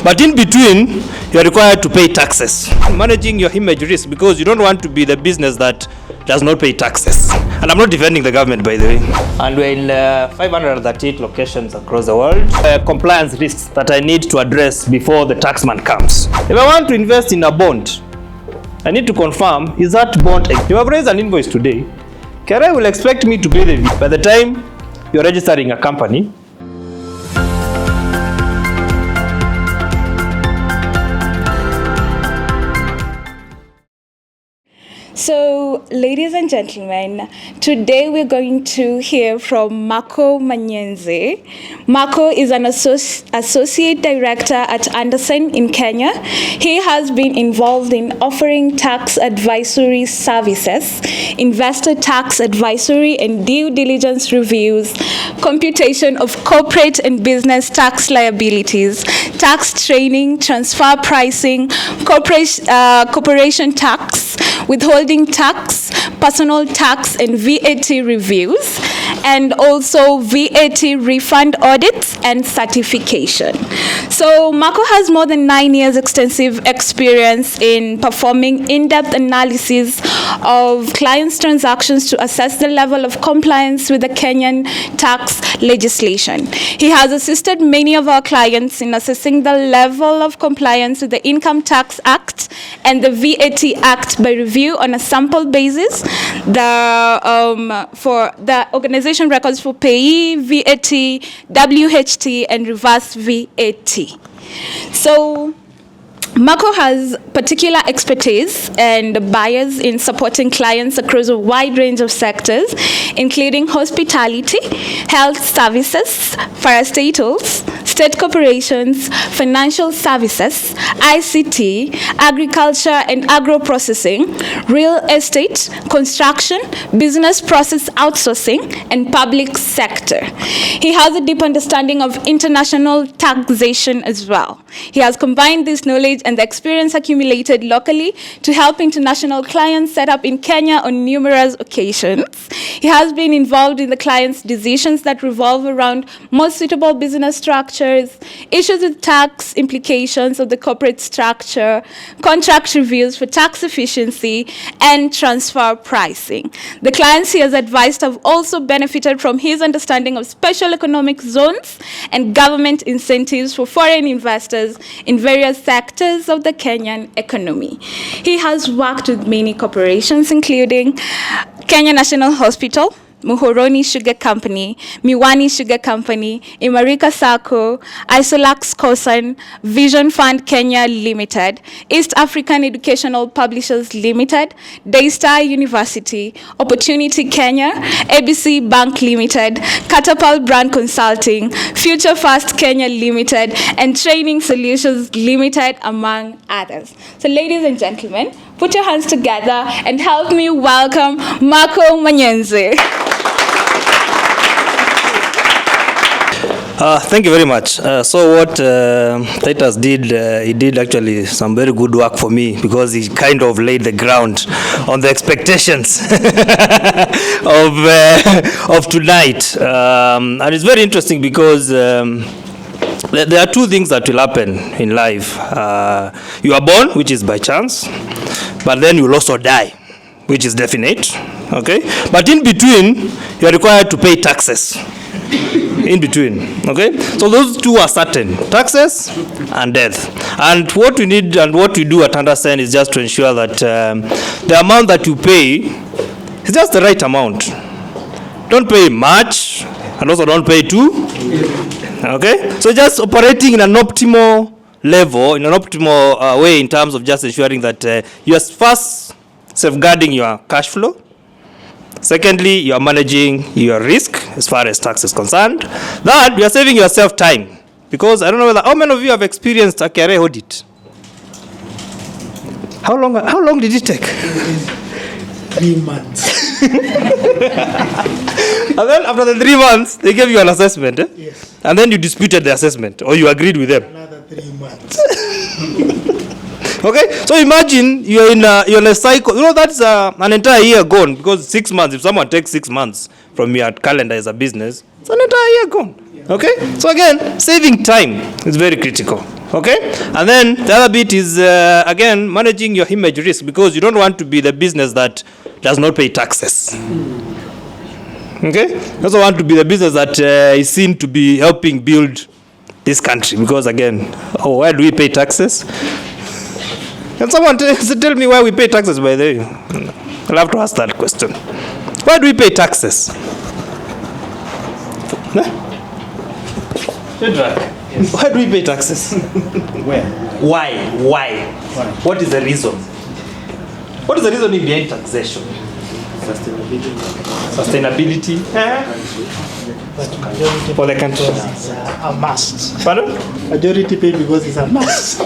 But in between, you are required to pay taxes. Managing your image risk, because you don't want to be the business that does not pay taxes. And I'm not defending the government, by the way. And we're in 538 locations across the world. Compliance risks that I need to address before the taxman comes. If I want to invest in a bond, I need to confirm, is that bond, if I've raised an invoice today, KRA will expect me to pay the VAT by the time you're registering a company. So, ladies and gentlemen, today we're going to hear from Marco Manyenze. Marco is an associate director at Andersen in Kenya. He has been involved in offering tax advisory services, investor tax advisory and due diligence reviews, computation of corporate and business tax liabilities, tax training, transfer pricing, corporation tax, withholding tax, personal tax and VAT reviews, and also VAT refund audits and certification. So Marco has more than 9 years extensive experience in performing in-depth analysis of clients' transactions to assess the level of compliance with the Kenyan tax legislation. He has assisted many of our clients in assessing the level of compliance with the Income Tax Act and the VAT Act by review on a sample basis, for the organization records for payee, VAT, WHT, and reverse VAT. So Marco has particular expertise and bias in supporting clients across a wide range of sectors, including hospitality, health services, parastatals, state corporations, financial services, ICT, agriculture and agro-processing, real estate, construction, business process outsourcing, and public sector. He has a deep understanding of international taxation as well. He has combined this knowledge and the experience accumulated locally to help international clients set up in Kenya on numerous occasions. He has been involved in the client's decisions that revolve around most suitable business structures, issues with tax implications of the corporate structure, contract reviews for tax efficiency, and transfer pricing. The clients he has advised have also benefited from his understanding of special economic zones and government incentives for foreign investors in various sectors of the Kenyan economy. He has worked with many corporations, including Kenya National Hospital, Muhoroni Sugar Company, Miwani Sugar Company, Imarika Sacco, Isolax Kosan, Vision Fund Kenya Limited, East African Educational Publishers Limited, Daystar University, Opportunity Kenya, ABC Bank Limited, Catapult Brand Consulting, Future Fast Kenya Limited, and Training Solutions Limited, among others. So ladies and gentlemen, put your hands together and help me welcome Marco Manyenze. Thank you very much. So what Titus did, he did actually some very good work for me, because he kind of laid the ground on the expectations of tonight. And it's very interesting because there are two things that will happen in life. You are born, which is by chance, but then you'll also die, which is definite. Okay? But in between, you are required to pay taxes. In between, okay? So those two are certain, taxes and death. And what we need and what we do at Andersen is just to ensure that the amount that you pay is just the right amount. Don't pay much and also don't pay too. Okay? So just operating in an optimal level, in an optimal way, in terms of just ensuring that you are first safeguarding your cash flow. Secondly, you are managing your risk as far as tax is concerned. That you are saving yourself time, because I don't know how many of you have experienced a KRA audit. How long did it take? 3 months. And then after the 3 months, they gave you an assessment. Eh? Yes. And then you disputed the assessment, or you agreed with them. Another 3 months. Okay, so imagine you're in a cycle. You know, that's an entire year gone, because 6 months. If someone takes 6 months from your calendar as a business, it's an entire year gone. Okay, so again, saving time is very critical. Okay? And then the other bit is, again, managing your image risk, because you don't want to be the business that does not pay taxes. Okay? You also want to be the business that is seen to be helping build this country, because, again, why do we pay taxes? Can someone tell me why we pay taxes, by the way? I'll have to ask that question. Why do we pay taxes? Yes. Why do we pay taxes? Where? Why? What is the reason? What is the reason behind taxation? Sustainability. For the country. It's a must. Pardon? Majority pay because it's a must.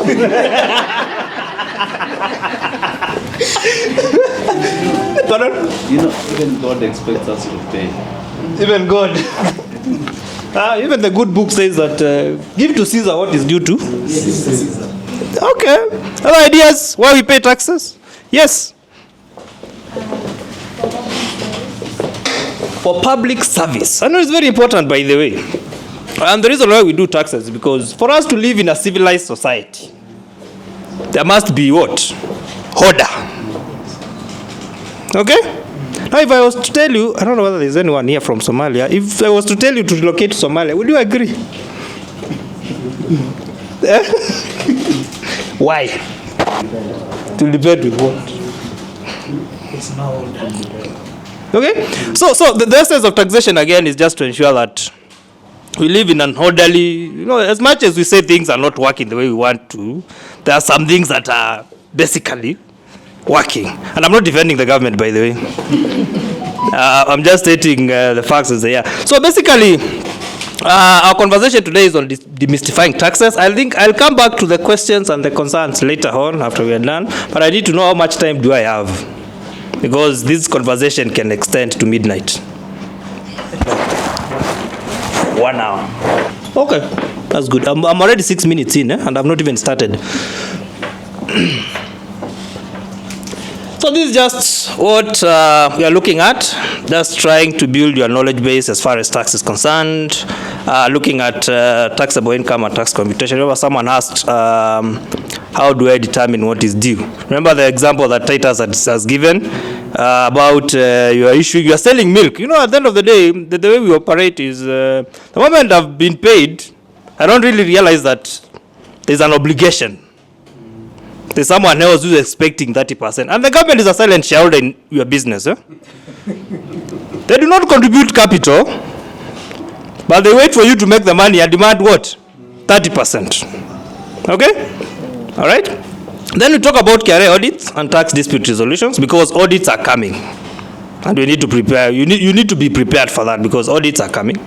Pardon? Even God expects us to pay. Even God. Even the good book says that give to Caesar what is due to. Okay. Other ideas why we pay taxes? Yes. For public service. I know it's very important, by the way. And the reason why we do taxes is because for us to live in a civilized society, there must be what? Order. Okay? Now, if I was to tell you, I don't know whether there's anyone here from Somalia, if I was to tell you to relocate to Somalia, would you agree? Why? To debate with what? It's not order. Okay? So the essence of taxation, again, is just to ensure that we live in an orderly, as much as we say things are not working the way we want to, there are some things that are basically working. And I'm not defending the government, by the way. I'm just stating the facts as they are. So basically, our conversation today is on demystifying taxes. I think I'll come back to the questions and the concerns later on after we are done. But I need to know how much time do I have, because this conversation can extend to midnight. 1 hour. Okay, that's good. I'm already 6 minutes in, and I've not even started. So this is just what we are looking at, just trying to build your knowledge base as far as tax is concerned, looking at taxable income and tax computation. Remember, someone asked, how do I determine what is due? Remember the example that Titus has given about you are selling milk. At the end of the day, the way we operate is the moment I've been paid, I don't really realize that there's an obligation. There's someone else who's expecting 30%. And the government is a silent shareholder in your business. They do not contribute capital, but they wait for you to make the money and demand what? 30%. Okay? All right? Then we talk about KRA audits and tax dispute resolutions, because audits are coming. And we need to prepare. You need to be prepared for that, because audits are coming.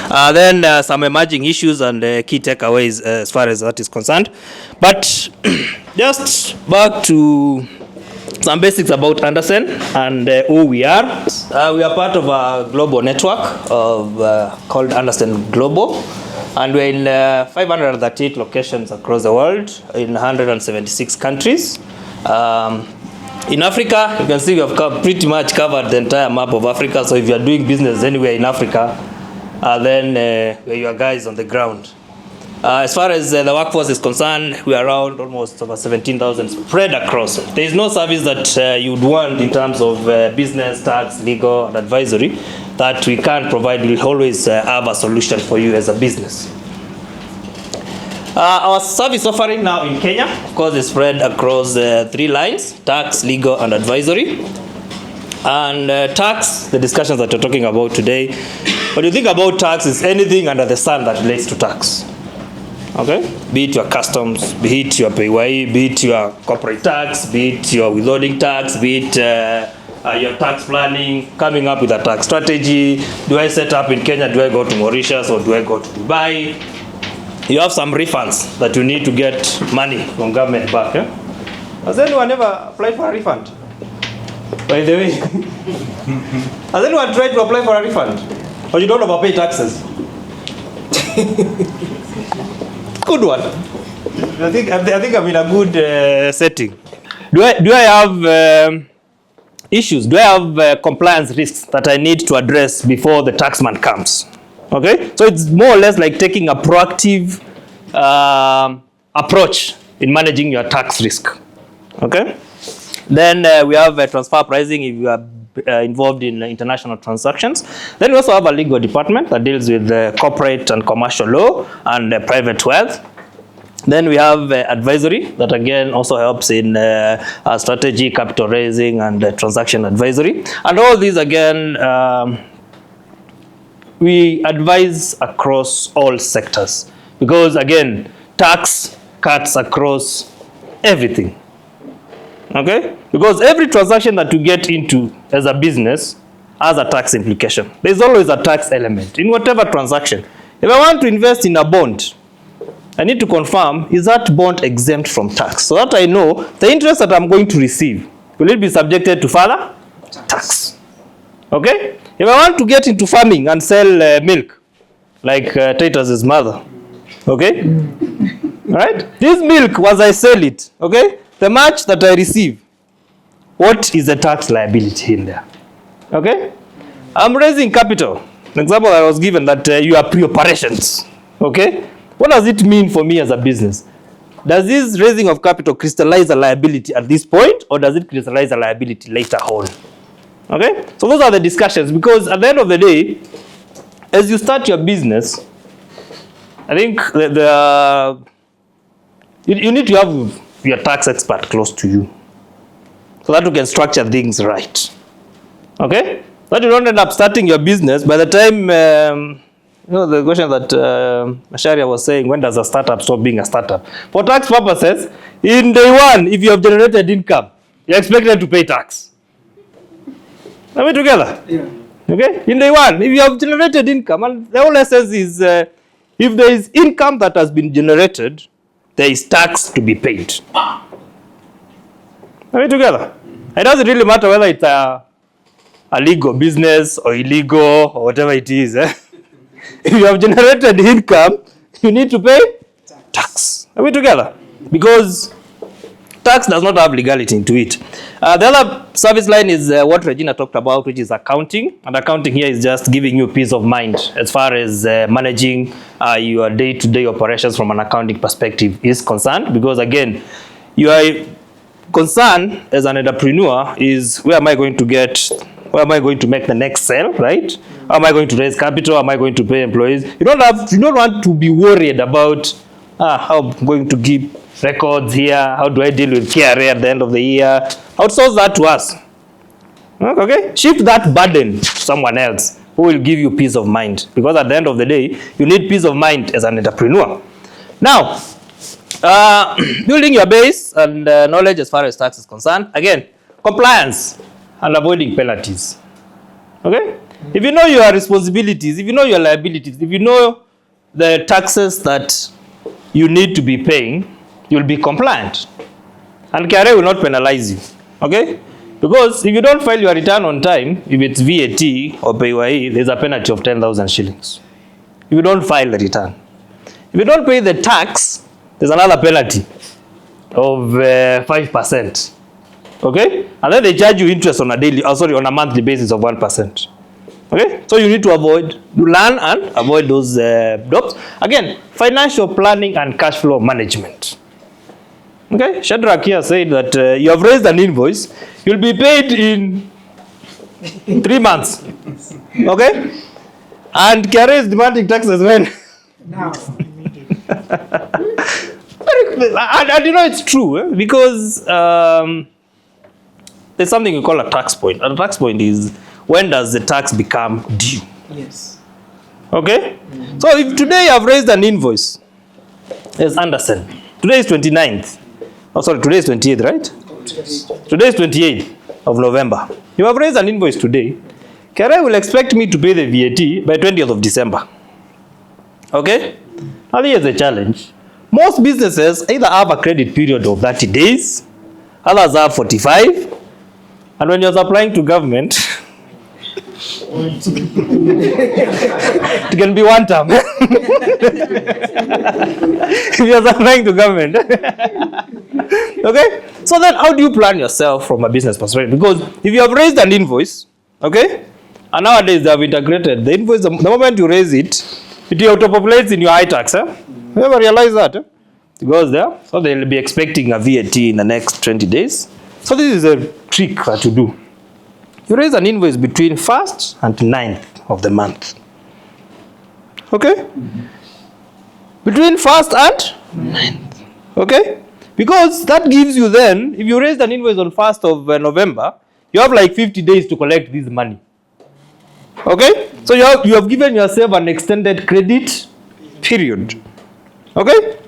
Then some emerging issues and key takeaways as far as that is concerned. But just back to some basics about Andersen and who we are. We are part of a global network called Andersen Global. And we're in 538 locations across the world, in 176 countries. In Africa, you can see we have pretty much covered the entire map of Africa. So if you are doing business anywhere in Africa, then we're your guys on the ground. As far as the workforce is concerned, we are around almost over 17,000 spread across. There is no service that you'd want in terms of business, tax, legal, and advisory that we can't provide. We'll always have a solution for you as a business. Our service offering now in Kenya, of course, is spread across 3 lines: tax, legal, and advisory. And tax, the discussions that we're talking about today, when you think about tax, is anything under the sun that relates to tax. Okay? Be it your customs, be it your PAYE, be it your corporate tax, be it your withholding tax, be it your tax planning, coming up with a tax strategy. Do I set up in Kenya? Do I go to Mauritius or do I go to Dubai? You have some refunds that you need to get money from government back. Has anyone ever applied for a refund? By the way, has anyone tried to apply for a refund? Or you don't overpay taxes? Good one. I think I'm in a good setting. Do I have issues? Do I have compliance risks that I need to address before the taxman comes? Okay, so it's more or less like taking a proactive approach in managing your tax risk. Okay? Then we have transfer pricing if you are involved in international transactions. Then we also have a legal department that deals with corporate and commercial law and private wealth. Then we have advisory that again also helps in strategy, capital raising, and transaction advisory. And all these again, we advise across all sectors because again, tax cuts across everything. Okay? Because every transaction that you get into as a business has a tax implication. There's always a tax element in whatever transaction. If I want to invest in a bond, I need to confirm, is that bond exempt from tax? So that I know the interest that I'm going to receive, will it be subjected to further tax? Okay? If I want to get into farming and sell milk, like Titus's mother, okay? Right? This milk, once I sell it, okay? The much that I receive, what is the tax liability in there? Okay? I'm raising capital. An example I was given that you are pre-operations. Okay? What does it mean for me as a business? Does this raising of capital crystallize a liability at this point, or does it crystallize a liability later on? Okay? So those are the discussions, because at the end of the day, as you start your business, I think you need to have your tax expert close to you so that you can structure things right. Okay? That you don't end up starting your business by the time the question that Masharia was saying, when does a startup stop being a startup? For tax purposes, in day one, if you have generated income, you're expected to pay tax. Are we together? Yeah. Okay? In day one, if you have generated income, and the whole essence is if there is income that has been generated, there is tax to be paid. Are we together? It doesn't really matter whether it's a legal business or illegal or whatever it is. If you have generated income, you need to pay tax. Are we together? Because tax does not have legality into it. The other service line is what Regina talked about, which is accounting. And accounting here is just giving you peace of mind as far as managing your day-to-day operations from an accounting perspective is concerned. Because again, your concern as an entrepreneur is, where am I going to make the next sale, right? How am I going to raise capital? How am I going to pay employees? You don't want to be worried about how I'm going to keep records here. How do I deal with KRA at the end of the year? Outsource that to us. Okay? Shift that burden to someone else who will give you peace of mind. Because at the end of the day, you need peace of mind as an entrepreneur. Now, building your base and knowledge as far as tax is concerned. Again, compliance and avoiding penalties. Okay? If you know your responsibilities, if you know your liabilities, if you know the taxes that you need to be paying, you'll be compliant. And KRA will not penalize you. Okay? Because if you don't file your return on time, if it's VAT or PAYE, there's a penalty of 10,000 shillings. If you don't file the return. If you don't pay the tax, there's another penalty of 5%. Okay? And then they charge you interest on a monthly basis of 1%. Okay? So you need to learn and avoid those drops. Again, financial planning and cash flow management. Okay? Shadrach here said that you have raised an invoice, you'll be paid in 3 months. Okay? And KRA is demanding taxes when? Now. And you know it's true, because there's something we call a tax point. And a tax point is, when does the tax become due? Yes. Okay? Mm-hmm. So if today you have raised an invoice, as Andersen, today is 29th. Oh, sorry, today is 28th, right? Yes. Today is 28th of November. You have raised an invoice today. KRA will expect me to pay the VAT by 20th of December. Okay? Now here's the challenge. Most businesses either have a credit period of 30 days, others have 45, and when you're supplying to government, it can be one term. If you're supplying to government. Okay? So then how do you plan yourself from a business perspective? Because if you have raised an invoice, okay, and nowadays they have integrated the invoice, the moment you raise it, it auto-populates in your iTax. You ever realize that? It goes there. So they'll be expecting a VAT in the next 20 days. So this is a trick that you do. You raise an invoice between 1st and 9th of the month. Okay? Between 1st and 9th. Okay? Because that gives you then, if you raise an invoice on 1st of November, you have like 50 days to collect this money. Okay? So you have given yourself an extended credit period. Okay?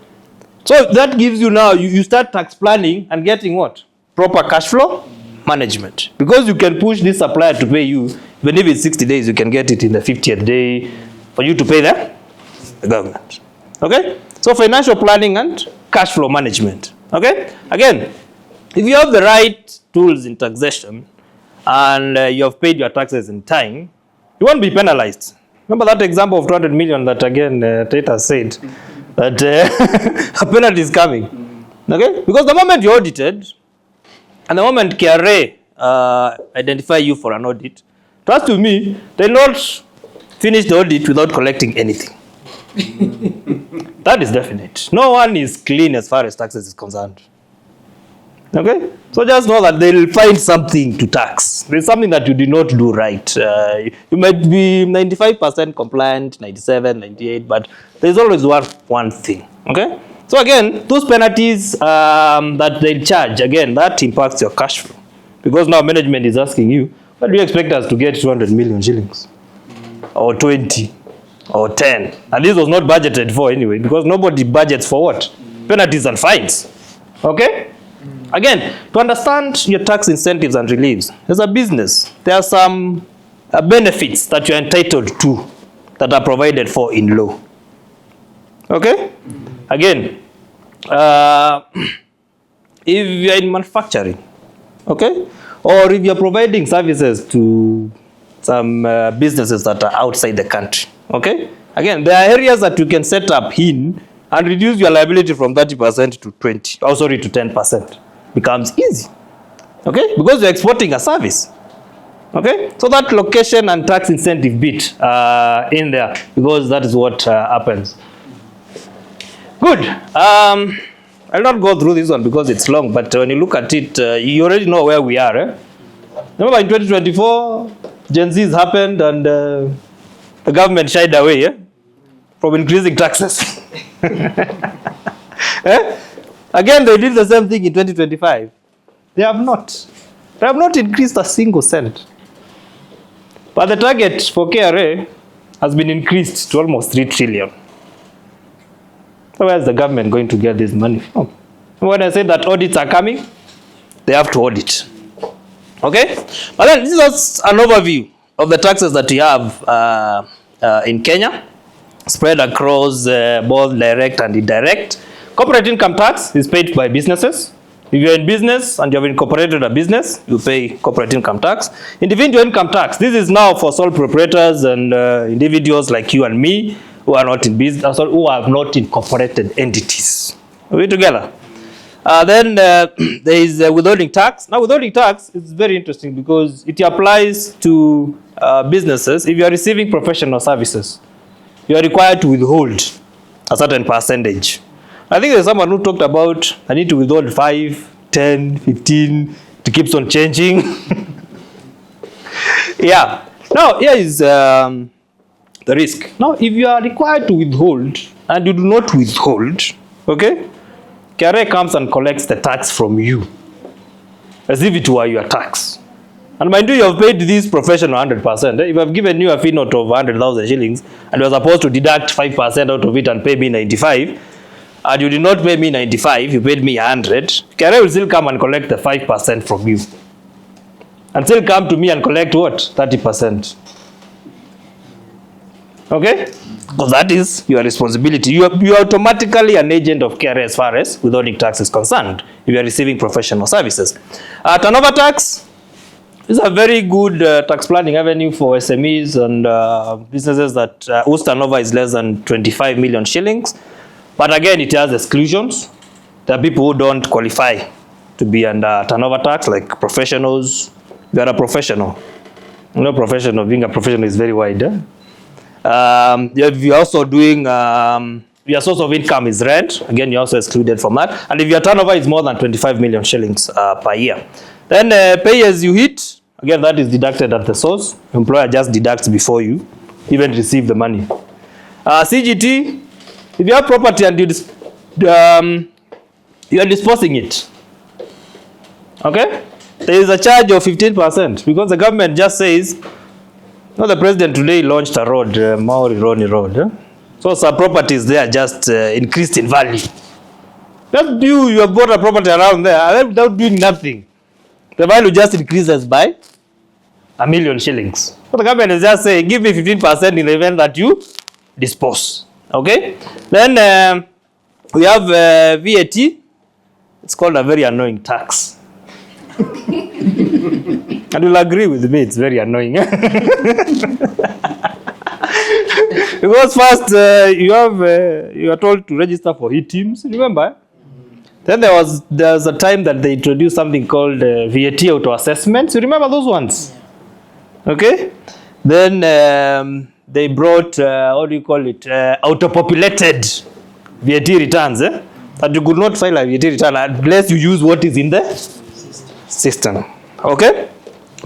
So that gives you now, you start tax planning and getting what? Proper cash flow management. Because you can push this supplier to pay you, even if it's 60 days, you can get it in the 50th day for you to pay the government. Okay? So financial planning and cash flow management. Okay? Again, if you have the right tools in taxation and you have paid your taxes in time, you won't be penalized. Remember that example of 200 million that again Tata said that a penalty is coming. Okay? Because the moment you audited and the moment KRA identify you for an audit, trust you me, they'll not finish the audit without collecting anything. That is definite. No one is clean as far as taxes is concerned. Okay? So just know that they'll find something to tax. There's something that you did not do right. You might be 95% compliant, 97, 98, but there's always one thing. Okay? So again, those penalties that they charge, again, that impacts your cash flow. Because now management is asking you, what do you expect us to get 200 million shillings? Or 20? Or 10? And this was not budgeted for anyway, because nobody budgets for what? Penalties and fines. Okay? Again, to understand your tax incentives and reliefs, as a business, there are some benefits that you're entitled to that are provided for in law. Okay? Again, if you're in manufacturing, okay, or if you're providing services to some businesses that are outside the country, okay, again, there are areas that you can set up in and reduce your liability from 30% to 10%. Becomes easy, okay, because you're exporting a service. Okay, so that location and tax incentive bit in there, because that is what happens. Good. I'll not go through this one because it's long, but when you look at it, you already know where we are. Remember in 2024, Gen Z's happened and the government shied away from increasing taxes. Again, they did the same thing in 2025. They have not increased a single cent. But the target for KRA has been increased to almost 3 trillion. So where is the government going to get this money from? When I say that audits are coming, they have to audit. Okay? But then this is an overview of the taxes that we have in Kenya, spread across both direct and indirect. Corporate income tax is paid by businesses. If you're in business and you have incorporated a business, you pay corporate income tax. Individual income tax, this is now for sole proprietors and individuals like you and me who are not in business, who have not incorporated entities. Are we together? Then there is withholding tax. Now withholding tax is very interesting because it applies to businesses. If you are receiving professional services, you are required to withhold a certain percentage. I think there's someone who talked about I need to withhold 5, 10, 15. It keeps on changing. Yeah. Now here is the risk. Now if you are required to withhold and you do not withhold, okay, KRA comes and collects the tax from you as if it were your tax. And mind you, you have paid this professional 100%. If I've given you a fee note of 100,000 shillings and you're supposed to deduct 5% out of it and pay me 95, and you did not pay me 95, you paid me 100, KRA will still come and collect the 5% from you. And still come to me and collect what? 30%. Okay? Because that is your responsibility. You are automatically an agent of KRA as far as withholding tax is concerned if you are receiving professional services. Turnover tax is a very good tax planning avenue for SMEs and businesses that whose turnover is less than 25 million shillings. But again, it has exclusions. There are people who don't qualify to be under turnover tax, like professionals. You are a professional. You know, being a professional is very wide. You're also doing, your source of income is rent, again, you're also excluded from that. And if your turnover is more than 25 million shillings per year, then pay as you hit, again, that is deducted at the source. Employer just deducts before you even receive the money. CGT, if you have property and you are disposing it, okay, there is a charge of 15% because the government just says, no, the president today launched a road, Maori Road. So some properties there just increased in value. Just you have bought a property around there without doing nothing. The value just increases by 1 million shillings. So the government is just saying, give me 15% in the event that you dispose. Okay? Then we have VAT. It's called a very annoying tax. And you'll agree with me, it's very annoying. Because first you are told to register for heat teams, remember? Then there was a time that they introduced something called VAT auto assessments. You remember those ones? Okay. Then they brought what do you call it? Auto-populated VAT returns. That you could not file a VAT return unless you use what is in the system. Okay.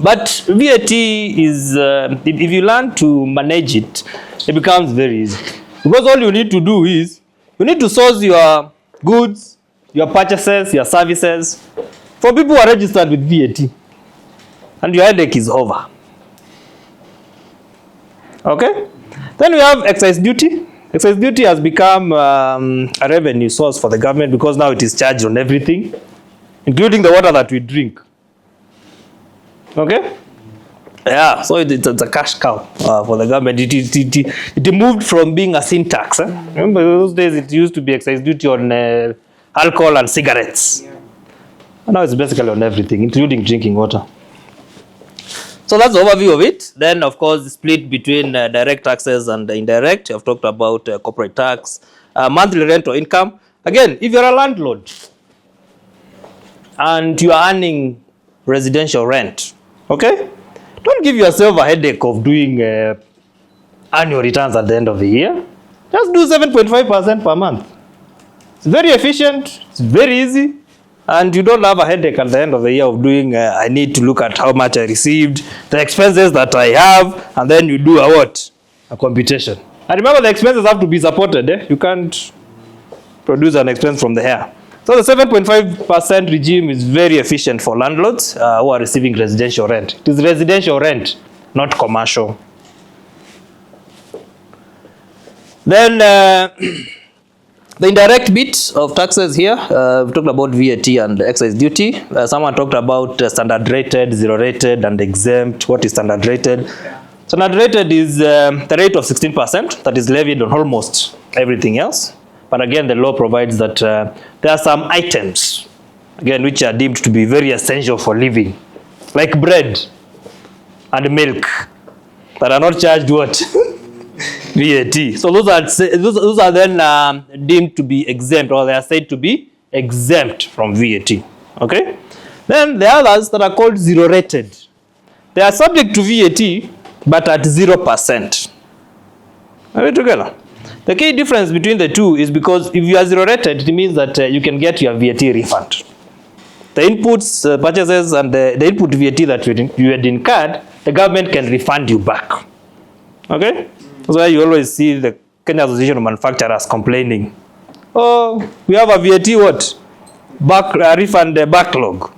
But VAT is, if you learn to manage it, it becomes very easy. Because all you need to do is, you need to source your goods, your purchases, your services, for people who are registered with VAT. And your headache is over. Okay? Then we have excise duty. Excise duty has become a revenue source for the government because now it is charged on everything, including the water that we drink. Okay? Yeah, so it's a cash cow for the government. It moved from being a sin tax. Remember those days it used to be excise duty on alcohol and cigarettes. And now it's basically on everything, including drinking water. So that's the overview of it. Then, of course, the split between direct taxes and indirect. I've talked about corporate tax, monthly rental income. Again, if you're a landlord and you are earning residential rent, okay, don't give yourself a headache of doing annual returns at the end of the year. Just do 7.5% per month. It's very efficient, it's very easy, and you don't have a headache at the end of the year of doing, I need to look at how much I received, the expenses that I have, and then you do a what? A computation. And remember, the expenses have to be supported. You can't produce an expense from the hair. So the 7.5% regime is very efficient for landlords who are receiving residential rent. It is residential rent, not commercial. Then the indirect bit of taxes here, we talked about VAT and excise duty. Someone talked about standard rated, zero rated, and exempt. What is standard rated? Standard rated is the rate of 16% that is levied on almost everything else. But again, the law provides that there are some items, again, which are deemed to be very essential for living, like bread and milk, that are not charged what? VAT. So those are then deemed to be exempt, or they are said to be exempt from VAT. Okay? Then the others that are called zero rated, they are subject to VAT, but at 0%. Are we together? The key difference between the two is because if you are zero rated, it means that you can get your VAT refund. The inputs, purchases, and the input VAT that you had incurred, the government can refund you back. Okay? That's why you always see the Kenya Association of Manufacturers complaining. Oh, we have a VAT what? Refund backlog.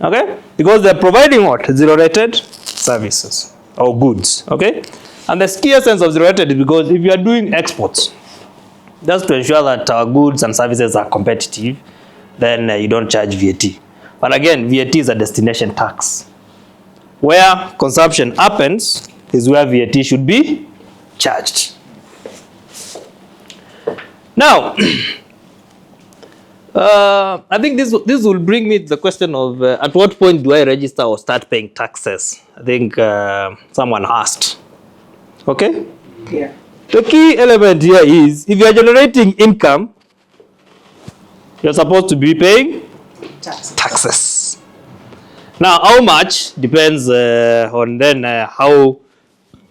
Okay? Because they're providing what? Zero rated services or goods. Okay? And the key essence of zero rated is because if you are doing exports, just to ensure that our goods and services are competitive, then you don't charge VAT. But again, VAT is a destination tax. Where consumption happens is where VAT should be charged. Now, I think this will bring me to the question of at what point do I register or start paying taxes? I think someone asked. Okay? Yeah. The key element here is if you are generating income, you're supposed to be paying taxes. Now, how much depends on then how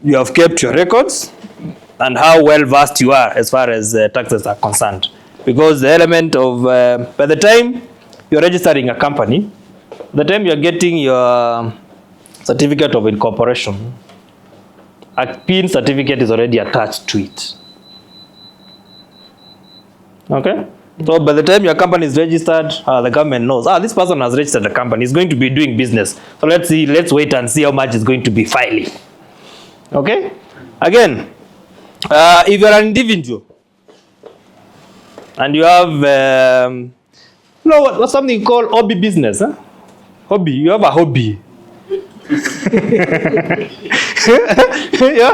you have kept your records and how well versed you are as far as taxes are concerned. Because the element of, by the time you're registering a company, the time you're getting your certificate of incorporation, a PIN certificate is already attached to it. Okay? So by the time your company is registered, the government knows, this person has registered the company, is going to be doing business. So let's wait and see how much is going to be filing. Okay? Again, if you're an individual and you have, what's something called hobby business? Huh? Hobby, you have a hobby. Yeah?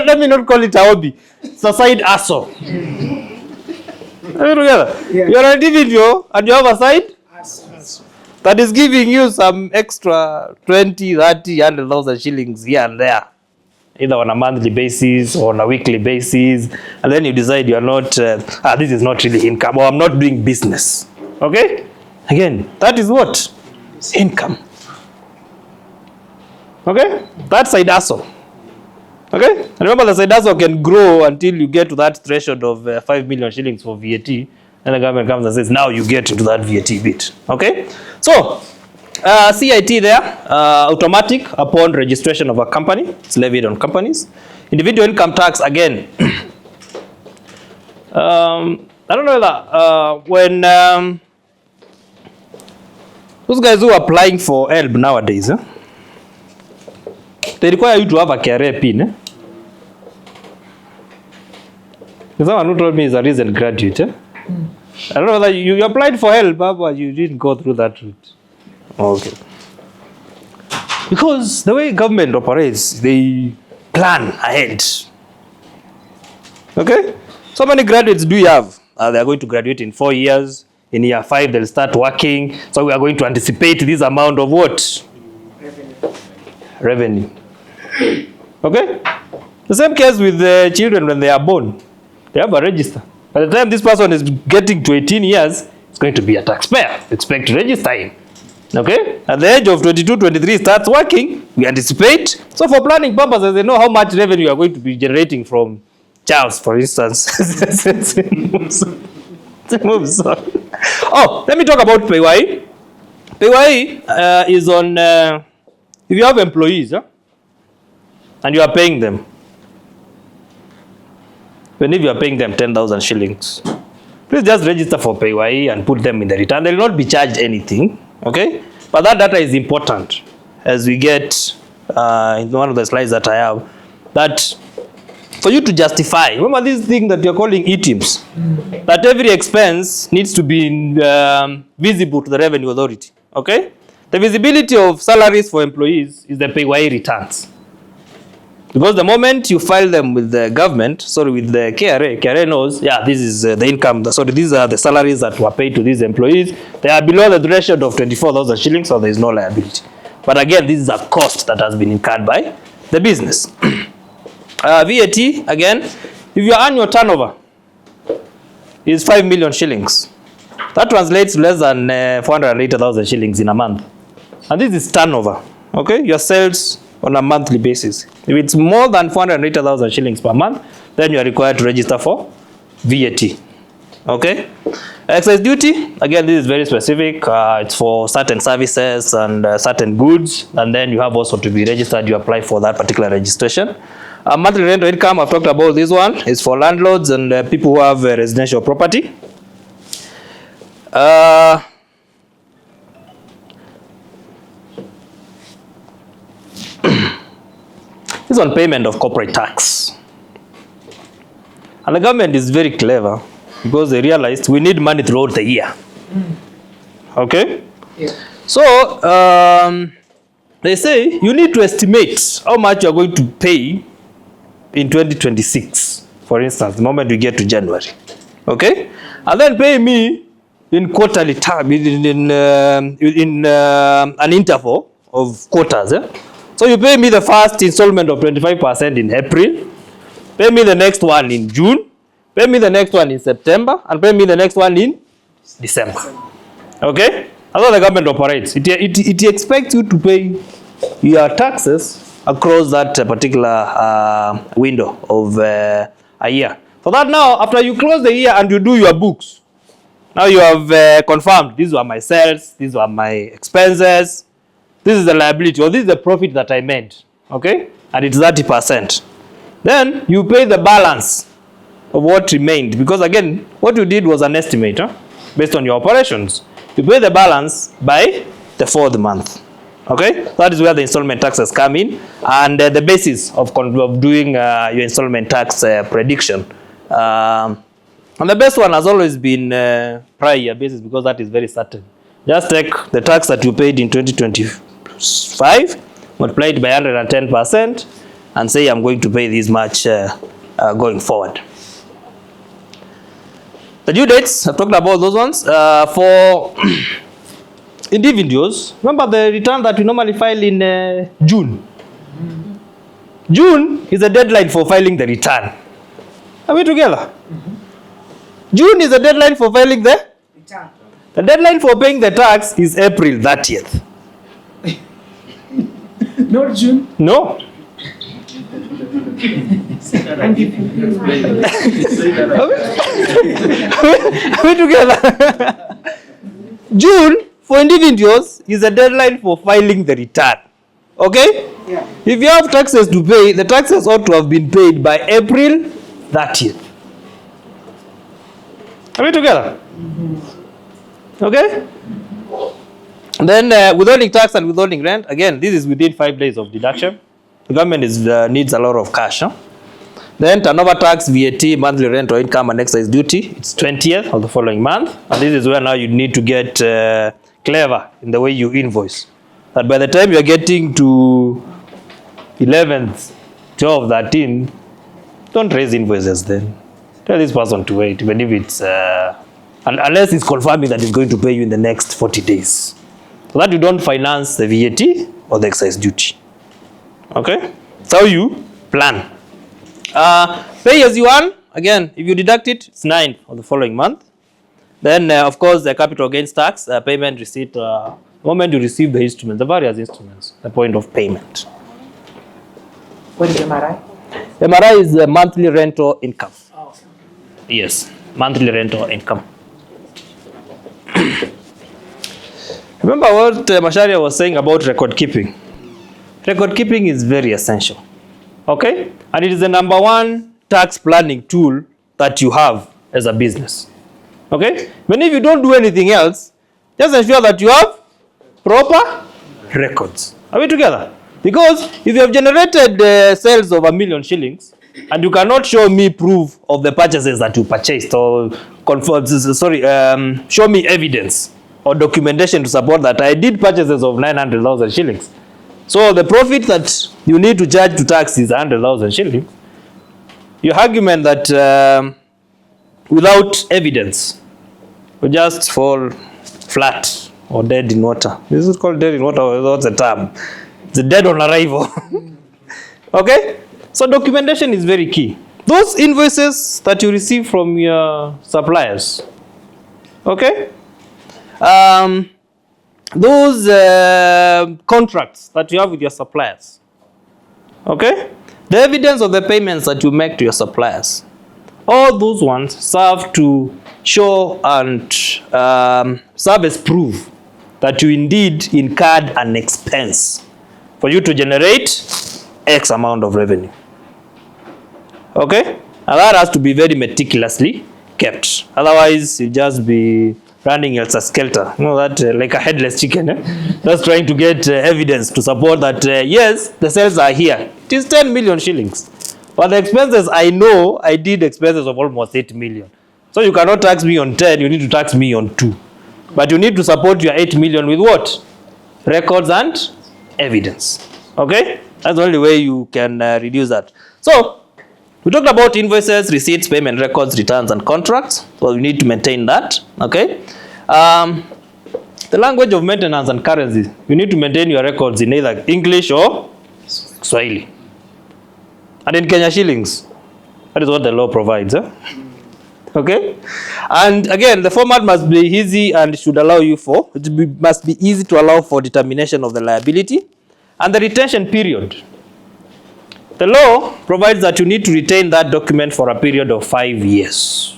Let me not call it a hobby. It's a side hustle. Are we together? Yeah. You're an individual and you have a side that is giving you some extra 20, 30, 100,000 shillings here and there, either on a monthly basis or on a weekly basis, and then you decide you're not, this is not really income, or I'm not doing business. Okay? Again, that is what? Income. Okay? That's side hustle. Okay? And remember, the side hustle can grow until you get to that threshold of 5 million shillings for VAT, and the government comes and says, now you get into that VAT bit. Okay? So, CIT there, automatic upon registration of a company. It's levied on companies. Individual income tax, again. I don't know that when those guys who are applying for help nowadays, they require you to have a career PIN. Someone who told me is a recent graduate. I don't know whether you applied for help, but you didn't go through that route. Okay. Because the way government operates, they plan ahead. Okay? So many graduates do you have? They are going to graduate in 4 years. In year 5, they'll start working. So we are going to anticipate this amount of what? Revenue. Okay? The same case with the children when they are born. They have a register. By the time this person is getting to 18 years, it's going to be a taxpayer. Expect to register him. Okay? At the age of 22, 23, starts working. We anticipate. So for planning purposes, they know how much revenue you are going to be generating from Charles, for instance. Oh, let me talk about PAYE. PAYE is on, if you have employees, and you are paying them, even if you are paying them 10,000 shillings, please just register for PAYE and put them in the return. They will not be charged anything, okay? But that data is important as we get in one of the slides that I have, that for you to justify, remember this thing that you're calling e-teams, that every expense needs to be visible to the revenue authority, okay? The visibility of salaries for employees is the PAYE returns. Because the moment you file them with the government, with the KRA knows, this is the income, these are the salaries that were paid to these employees. They are below the threshold of 24,000 shillings, so there is no liability. But again, this is a cost that has been incurred by the business. VAT, again, if your annual turnover is 5 million shillings, that translates to less than 480,000 shillings in a month. And this is turnover, okay? Your sales on a monthly basis. If it's more than 480,000 shillings per month, then you are required to register for VAT. Okay? Excise duty, again, this is very specific. It's for certain services and certain goods. And then you have also to be registered. You apply for that particular registration. Monthly rental income, I've talked about this one. It's for landlords and people who have residential property. This is on payment of corporate tax. And the government is very clever because they realized we need money throughout the year. Okay? Yeah. So, they say you need to estimate how much you are going to pay in 2026, for instance, the moment we get to January. Okay? And then pay me in quarterly time, in an interval of quarters. So you pay me the first installment of 25% in April, pay me the next one in June, pay me the next one in September, and pay me the next one in December. Okay? That's how the government operates. It expects you to pay your taxes across that particular window of a year. So that now, after you close the year and you do your books, now you have confirmed these were my sales, these were my expenses, this is the liability, or this is the profit that I made, okay? And it's 30%. Then you pay the balance of what remained, because again, what you did was an estimate, based on your operations. You pay the balance by the 4th month, okay? That is where the installment taxes come in, and the basis of doing your installment tax prediction. And the best one has always been prior year basis, because that is very certain. Just take the tax that you paid in 2025, multiply it by 110%, and say I'm going to pay this much going forward. The due dates, I've talked about those ones. For individuals, remember the return that we normally file in June. June is the deadline for filing the return. Are we together? June is the deadline for filing the return. The deadline for paying the tax is April 30th. Not June? No. Are we together? June for individuals is the deadline for filing the return. Okay? Yeah. If you have taxes to pay, the taxes ought to have been paid by April 30th. Are we together? Okay? Then withholding tax and withholding rent, again, this is within 5 days of deduction. The government needs a lot of cash. Then turnover tax, VAT, monthly rent or income and excise duty, it's 20th of the following month. And this is where now you need to get clever in the way you invoice. That by the time you're getting to 11th, 12th, 13th, don't raise invoices then. Tell this person to wait, even if it's, unless it's confirming that it's going to pay you in the next 40 days. So that you don't finance the VAT or the excise duty. Okay? That's how you plan. Pay as you earn. Again, if you deduct it, it's 9th of the following month. Then, of course, the capital gains tax, payment receipt, the moment you receive the instruments, the various instruments, the point of payment. What is MRI? MRI is the monthly rental income. Yes, monthly rental income. Remember what Masharia was saying about record keeping. Record keeping is very essential. Okay? And it is the #1 tax planning tool that you have as a business. Okay? But if you don't do anything else, just ensure that you have proper records. Are we together? Because if you have generated sales of 1 million shillings, and you cannot show me proof of the purchases that you purchased, or show me evidence or documentation to support that I did purchases of 900,000 shillings. So the profit that you need to charge to tax is 100,000 shillings. Your argument that without evidence will just fall flat or dead in water. This is called dead in water, or what's the term? It's dead on arrival. Okay? So documentation is very key. Those invoices that you receive from your suppliers, okay? Those contracts that you have with your suppliers, okay? The evidence of the payments that you make to your suppliers, all those ones serve to show and serve as proof that you indeed incurred an expense for you to generate X amount of revenue. Okay? And that has to be very meticulously kept. Otherwise, you'll just be running as a skelter. You know that like a headless chicken. Just trying to get evidence to support that, yes, the sales are here. It is 10 million shillings. But the expenses, I know I did expenses of almost 8 million. So you cannot tax me on 10, you need to tax me on 2. But you need to support your 8 million with what? Records and evidence. Okay? That's the only way you can reduce that. So, we talked about invoices, receipts, payment records, returns, and contracts. So, you need to maintain that. Okay? The language of maintenance and currency. You need to maintain your records in either English or Swahili. And in Kenya shillings. That is what the law provides. Okay? And again, the format must be easy and should allow you for, must be easy to allow for determination of the liability. And the retention period The law provides that you need to retain that document for a period of 5 years.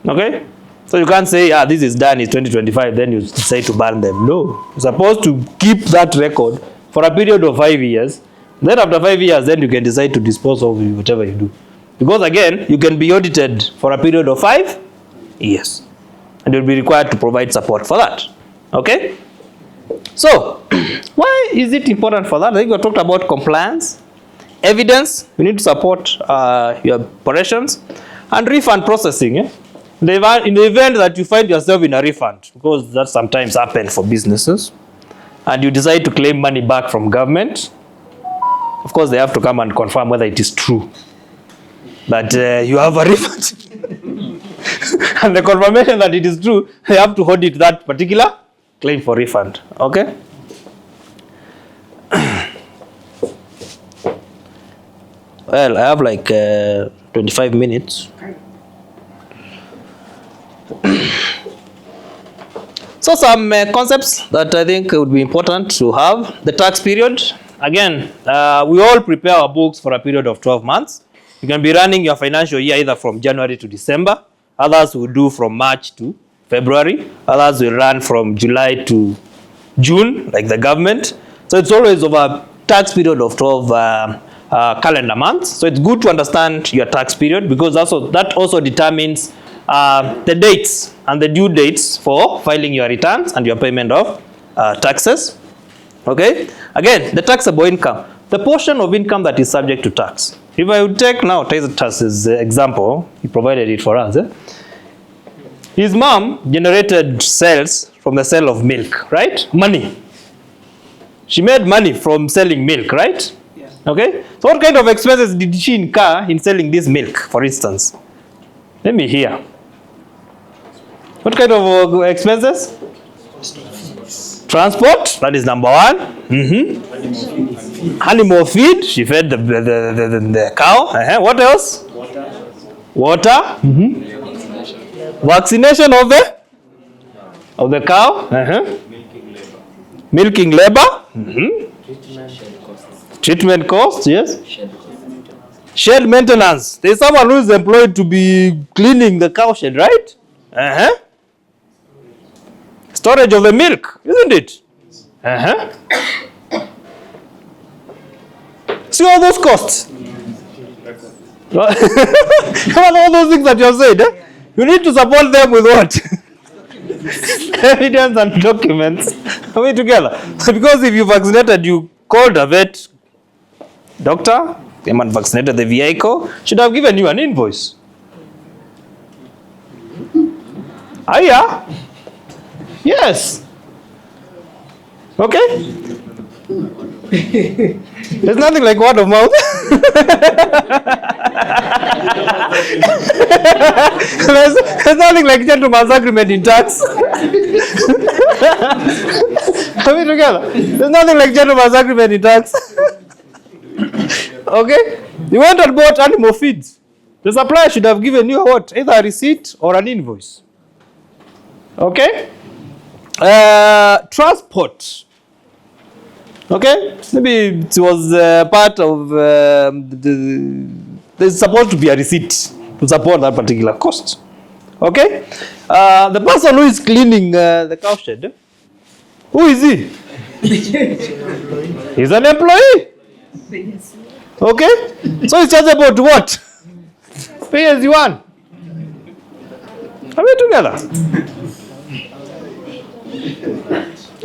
Okay? So you can't say, this is done, it's 2025, then you decide to burn them. No. You're supposed to keep that record for a period of 5 years. Then after 5 years, then you can decide to dispose of whatever you do. Because again, you can be audited for a period of 5 years. And you'll be required to provide support for that. Okay? So, why is it important for that? I think we talked about compliance, evidence, you need to support your operations, and refund processing. In the event that you find yourself in a refund, because that sometimes happens for businesses, and you decide to claim money back from government, of course they have to come and confirm whether it is true that you have a refund. And the confirmation that it is true, they have to audit that particular claim for refund. Okay? Well, I have like 25 minutes. So some concepts that I think would be important to have. The tax period. Again, we all prepare our books for a period of 12 months. You can be running your financial year either from January to December. Others will do from March to February. Others will run from July to June, like the government. So it's always over a tax period of 12 calendar months. So it's good to understand your tax period, because that also determines the dates and the due dates for filing your returns and your payment of taxes. Okay? Again, the taxable income, the portion of income that is subject to tax. If I would take now Titus' example, he provided it for us. His mom generated sales from the sale of milk, right? Money. She made money from selling milk, right? Yeah. Okay? So what kind of expenses did she incur in selling this milk, for instance? Let me hear. What kind of expenses? Transport, that is number one. Animal feed, she fed the cow. What else? Water. Vaccination of the cow. Milking labor. Treatment costs, yes. Shed maintenance. There is someone who is employed to be cleaning the cow shed, right? Storage of the milk, isn't it? See all those costs? All those things that you have said, you need to support them with what? Evidence and documents. Are we together? Because if you vaccinated, you called a vet doctor, came and vaccinated the vehicle, should have given you an invoice. Yeah. Yes. Okay? There's nothing like word of mouth. there's nothing like gentleman's agreement in tax. Are we together? There's nothing like gentleman's agreement in tax. Okay? You went and bought animal feeds. The supplier should have given you what? Either a receipt or an invoice. Okay? Transport. Okay? Maybe it was part of there's supposed to be a receipt to support that particular cost. Okay? The person who is cleaning the cow shed, who is he? He's an employee. Okay? So he's chargeable to what? Pay as you want. Are we together?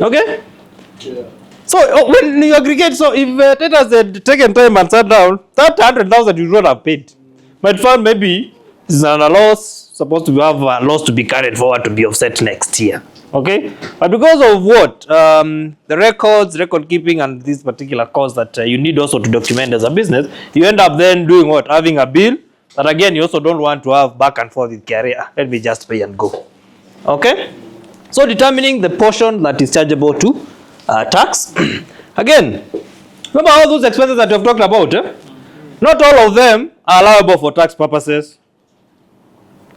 Okay? So when you aggregate, so if Titus had taken time and sat down, that 100,000 you would not have paid. But found maybe it's a loss, supposed to have a loss to be carried forward to be offset next year. Okay? But because of what? The record keeping, and this particular cost that you need also to document as a business, you end up then doing what? Having a bill that again you also don't want to have back and forth with carrier. Let me just pay and go. Okay? So determining the portion that is chargeable to tax. Again, remember all those expenses that we have talked about? Not all of them are allowable for tax purposes.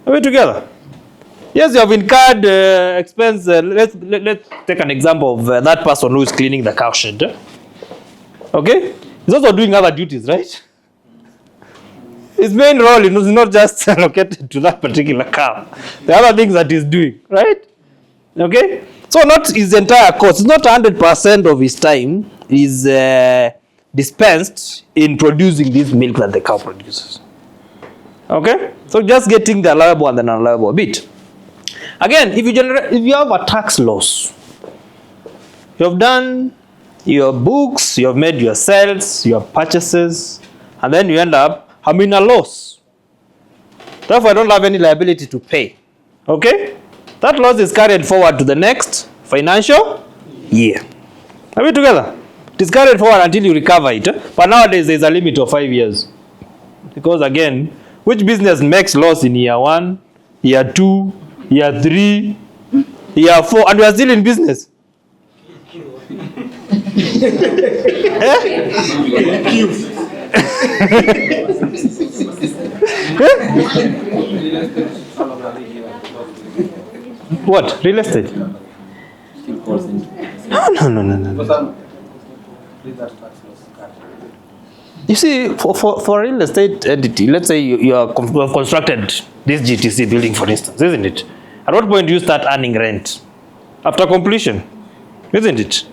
Are we together? Yes, you have incurred expense. Let's take an example of that person who is cleaning the cow shed. Okay? He's also doing other duties, right? His main role is not just allocated to that particular car. The other things that he's doing, right? Okay? So not his entire cost. It's not 100% of his time is dispensed in producing this milk that the cow produces. Okay? So just getting the allowable and the non-allowable bit. Again, if you have a tax loss, you have done your books, you have made your sales, your purchases, and then you end up having a loss. Therefore, I don't have any liability to pay. Okay? That loss is carried forward to the next financial year. Are we together? It is carried forward until you recover it. But nowadays, there is a limit of 5 years. Because again, which business makes loss in year 1, year 2, year 3, year 4, and we are still in business? What? Real estate? No. You see, for real estate entity, let's say you have constructed this GTC building, for instance, isn't it? At what point do you start earning rent? After completion, isn't it?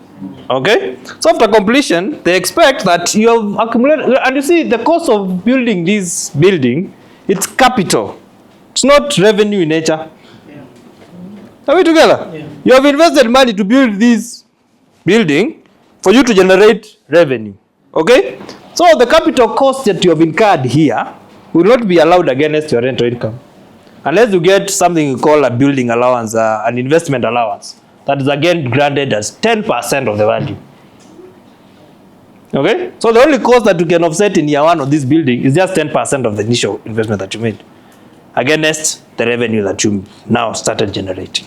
Okay? So after completion, they expect that you have accumulated, and you see, the cost of building this building, it's capital. It's not revenue in nature. Are we together? Yeah. You have invested money to build this building for you to generate revenue. Okay? So the capital cost that you have incurred here will not be allowed against your rental income. Unless you get something you call a building allowance, an investment allowance. That is again granted as 10% of the value. Okay? So the only cost that you can offset in year 1 of this building is just 10% of the initial investment that you made against the revenue that you now started generating.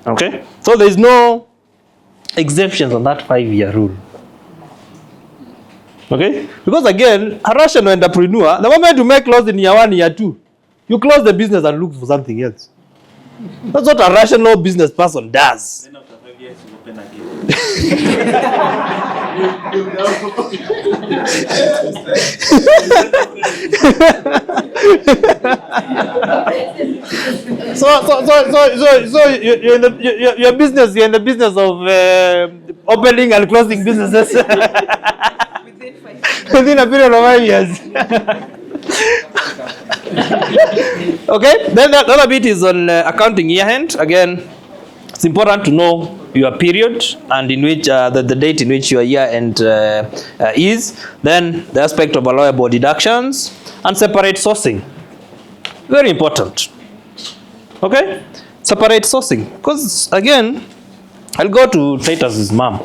Okay? So there is no exemptions on that 5-year rule. Okay? Because again, a rational entrepreneur, the moment you make loss in year 1, year 2, you close the business and look for something else. That's what a rational business person does. Then after 5 years, you open again. So you're in the business of opening and closing businesses within a period of 5 years. Okay, then the other bit is on accounting year end. Again, it's important to know your period and in which the date in which your year end is. Then the aspect of allowable deductions and separate sourcing. Very important. Okay, separate sourcing, because again, I'll go to Titus's mom.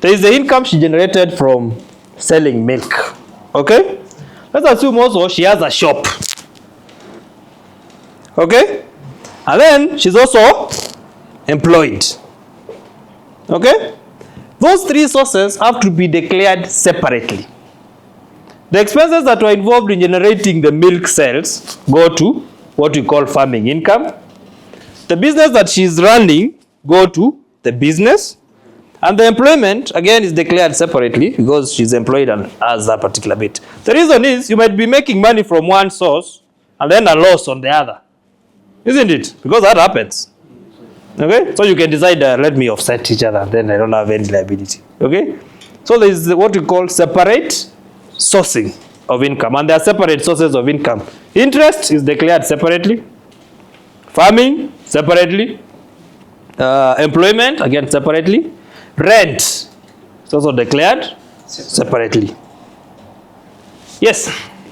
There is the income she generated from selling milk. Okay. Let's assume also she has a shop. Okay? And then she's also employed. Okay? Those 3 sources have to be declared separately. The expenses that were involved in generating the milk sales go to what we call farming income. The business that she's running go to the business. And the employment, again, is declared separately because she's employed and has that particular bit. The reason is you might be making money from one source and then a loss on the other. Isn't it? Because that happens. Okay? So you can decide, let me offset each other, then I don't have any liability. Okay? So there is what we call separate sourcing of income. And there are separate sources of income. Interest is declared separately. Farming, separately. Employment, again, separately. Rent is also declared separately. Yes.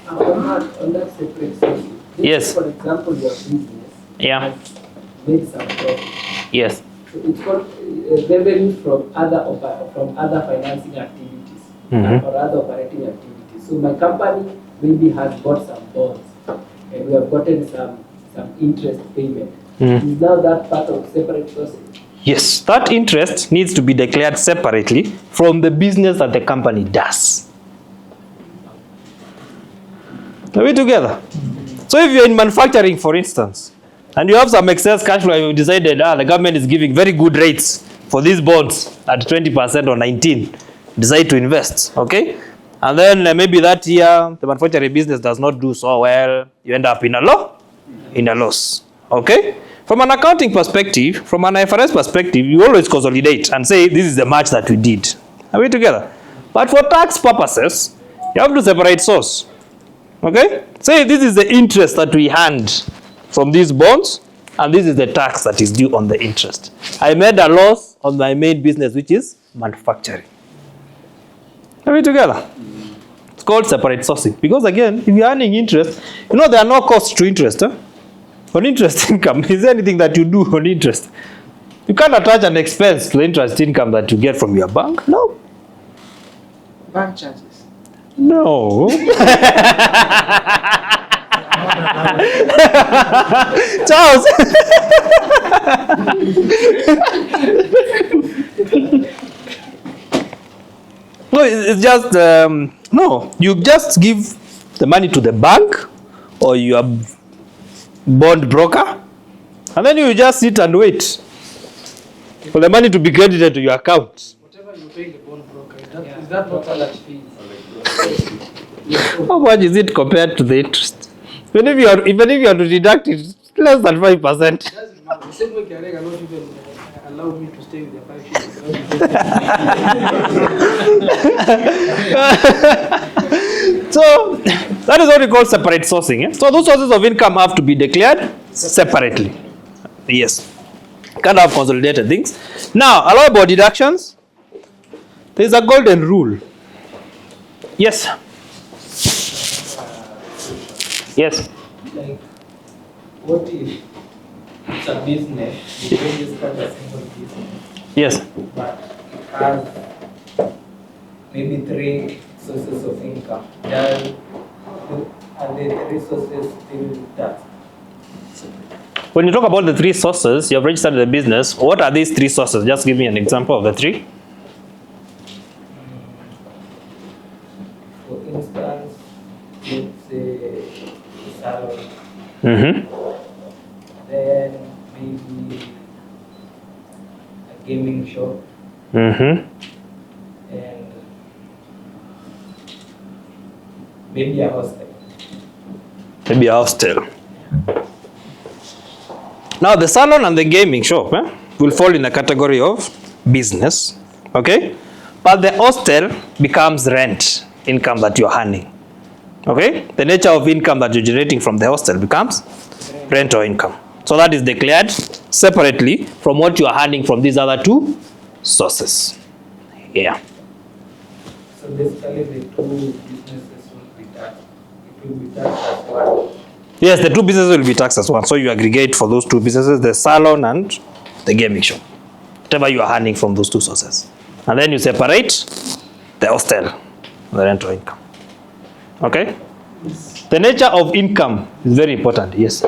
On that separate source. Yes. For example, your business. Yeah. Makes some profit. Yes. So it's called revenue from other financing activities or other operating activities. So my company maybe has bought some bonds and we have gotten some interest payment. Is now that part of separate sources? Yes, that interest needs to be declared separately from the business that the company does. Are we together? So if you're in manufacturing, for instance, and you have some excess cash flow, you decided the government is giving very good rates for these bonds at 20% or 19%. decide to invest, okay? And then maybe that year, the manufacturing business does not do so well, you end up in a loss, okay? From an accounting perspective, from an IFRS perspective, you always consolidate and say, this is the match that we did. Are we together? But for tax purposes, you have to separate source, okay? Say this is the interest that we earned from these bonds, and this is the tax that is due on the interest. I made a loss on my main business, which is manufacturing. Are we together? It's called separate sourcing. Because again, if you're earning interest, you know there are no costs to interest. On interest income, is there anything that you do on interest? You can't attach an expense to the interest income that you get from your bank. No. Bank charges. No. Charles. No, it's just no. You just give the money to the bank or your bond broker, and then you just sit and wait for the money to be credited to your account. Whatever you pay the bond broker, is that not a large fee? How much is it compared to the interest? Even if you are to deduct it, it's less than 5%. The same way Kiarega not even allowed me to stay with the 5 shillings. So that is what we call separate sourcing. So those sources of income have to be declared separately. Yes. Can't have consolidated things. Now, allowable deductions. There is a golden rule. Yes. Yes. Like, what if it's a business, you register a single business, Yes. but it has maybe 3 sources of income? Are the 3 sources still taxed? When you talk about the 3 sources, you have registered the business. What are these 3 sources? Just give me an example of the 3. For instance, let's say salary, Mm-hmm. then maybe a gaming shop, Mm-hmm. and maybe a hostel. Maybe a hostel. Now, the salon and the gaming shop will fall in the category of business, okay? But the hostel becomes rent income that you're earning, okay? The nature of income that you're generating from the hostel becomes rental income. So that is declared separately from what you are earning from these other 2 sources. Yeah. So basically the 2 businesses will be taxed. It will be taxed as one. Yes, the 2 businesses will be taxed as one. So you aggregate for those 2 businesses, the salon and the gaming shop, whatever you are earning from those 2 sources. And then you separate the hostel, the rental income. Okay? The nature of income is very important. Yes.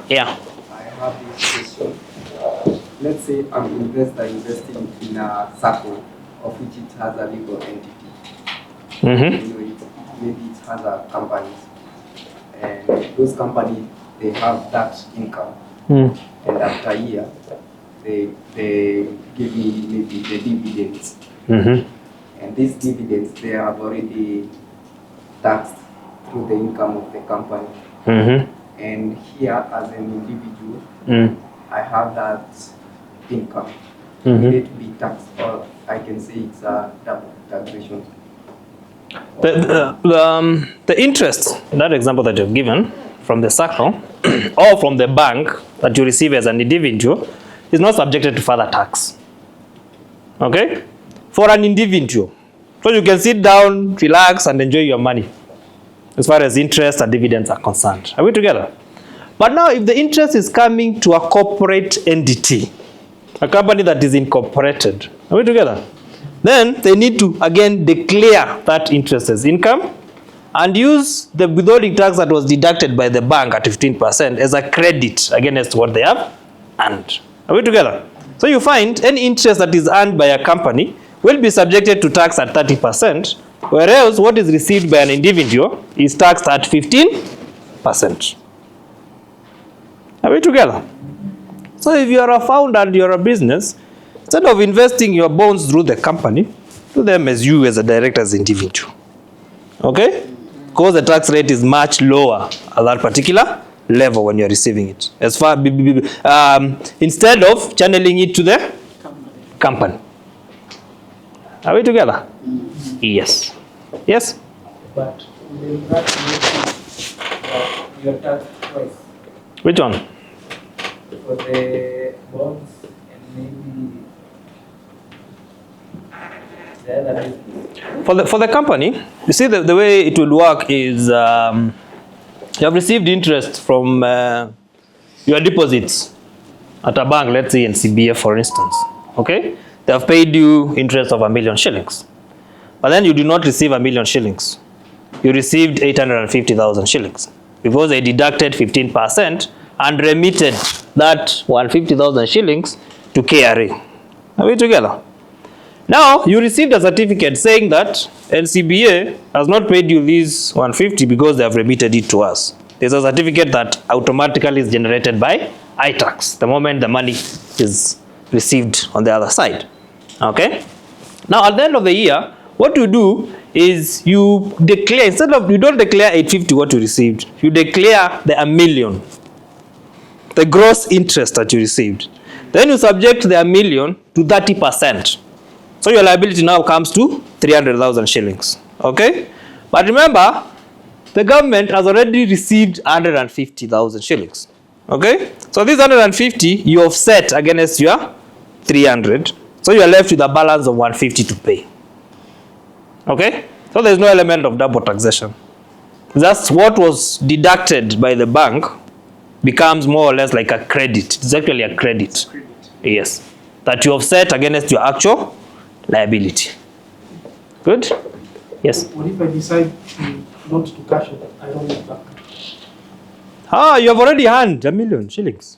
Yeah. I have this question. Let's say I'm investing in a circle of which it has a legal entity. Mm-hmm. Maybe it has a company, and those companies, they have that income. Mm. And after a year, they give me maybe the dividends. Mm-hmm. And these dividends, they have already taxed through the income of the company. Mm-hmm. And here, as an individual, Mm. I have that income. Mhm. Will it be taxed, or I can say it's a double taxation? The interest, in that example that you've given, from the circle or from the bank that you receive as an individual is not subjected to further tax. Okay? For an individual. So you can sit down, relax, and enjoy your money as far as interest and dividends are concerned. Are we together? But now, if the interest is coming to a corporate entity, a company that is incorporated, are we together? Then they need to again declare that interest as income and use the withholding tax that was deducted by the bank at 15% as a credit against what they have earned. Are we together? So you find any interest that is earned by a company will be subjected to tax at 30%, whereas what is received by an individual is taxed at 15%. Are we together? So if you are a founder and you are a business, instead of investing your bonds through the company, to them as you as a director as individual. Okay? Because the tax rate is much lower at that particular level when you're receiving it. As far instead of channeling it to the company. Are we together? Yes. Yes? But will that make that your tax twice Which one? for the bonds and maybe the other business? For the company, you see the way it will work is you have received interest from your deposits at a bank, let's say in CBA for instance. Okay? They have paid you interest of 1 million shillings. But then you do not receive 1 million shillings. You received 850,000 shillings because they deducted 15% and remitted that 150,000 shillings to KRA. Are we together? Now, you received a certificate saying that NCBA has not paid you this 150 because they have remitted it to us. There's a certificate that automatically is generated by iTax the moment the money is received on the other side. Okay? Now, at the end of the year, what you do is you declare, instead of, you don't declare 850 what you received, you declare the 1 million, the gross interest that you received. Then you subject the 1 million to 30%. So your liability now comes to 300,000 shillings. Okay? But remember, the government has already received 150,000 shillings. Okay? So this 150 you offset against your 300. So you are left with a balance of 150 to pay. Okay? So there's no element of double taxation. That's what was deducted by the bank becomes more or less like a credit. It's actually a credit. Yes. That you offset against your actual liability. Good? Yes. What if I decide not to cash it? I don't get back. You have already earned 1 million shillings.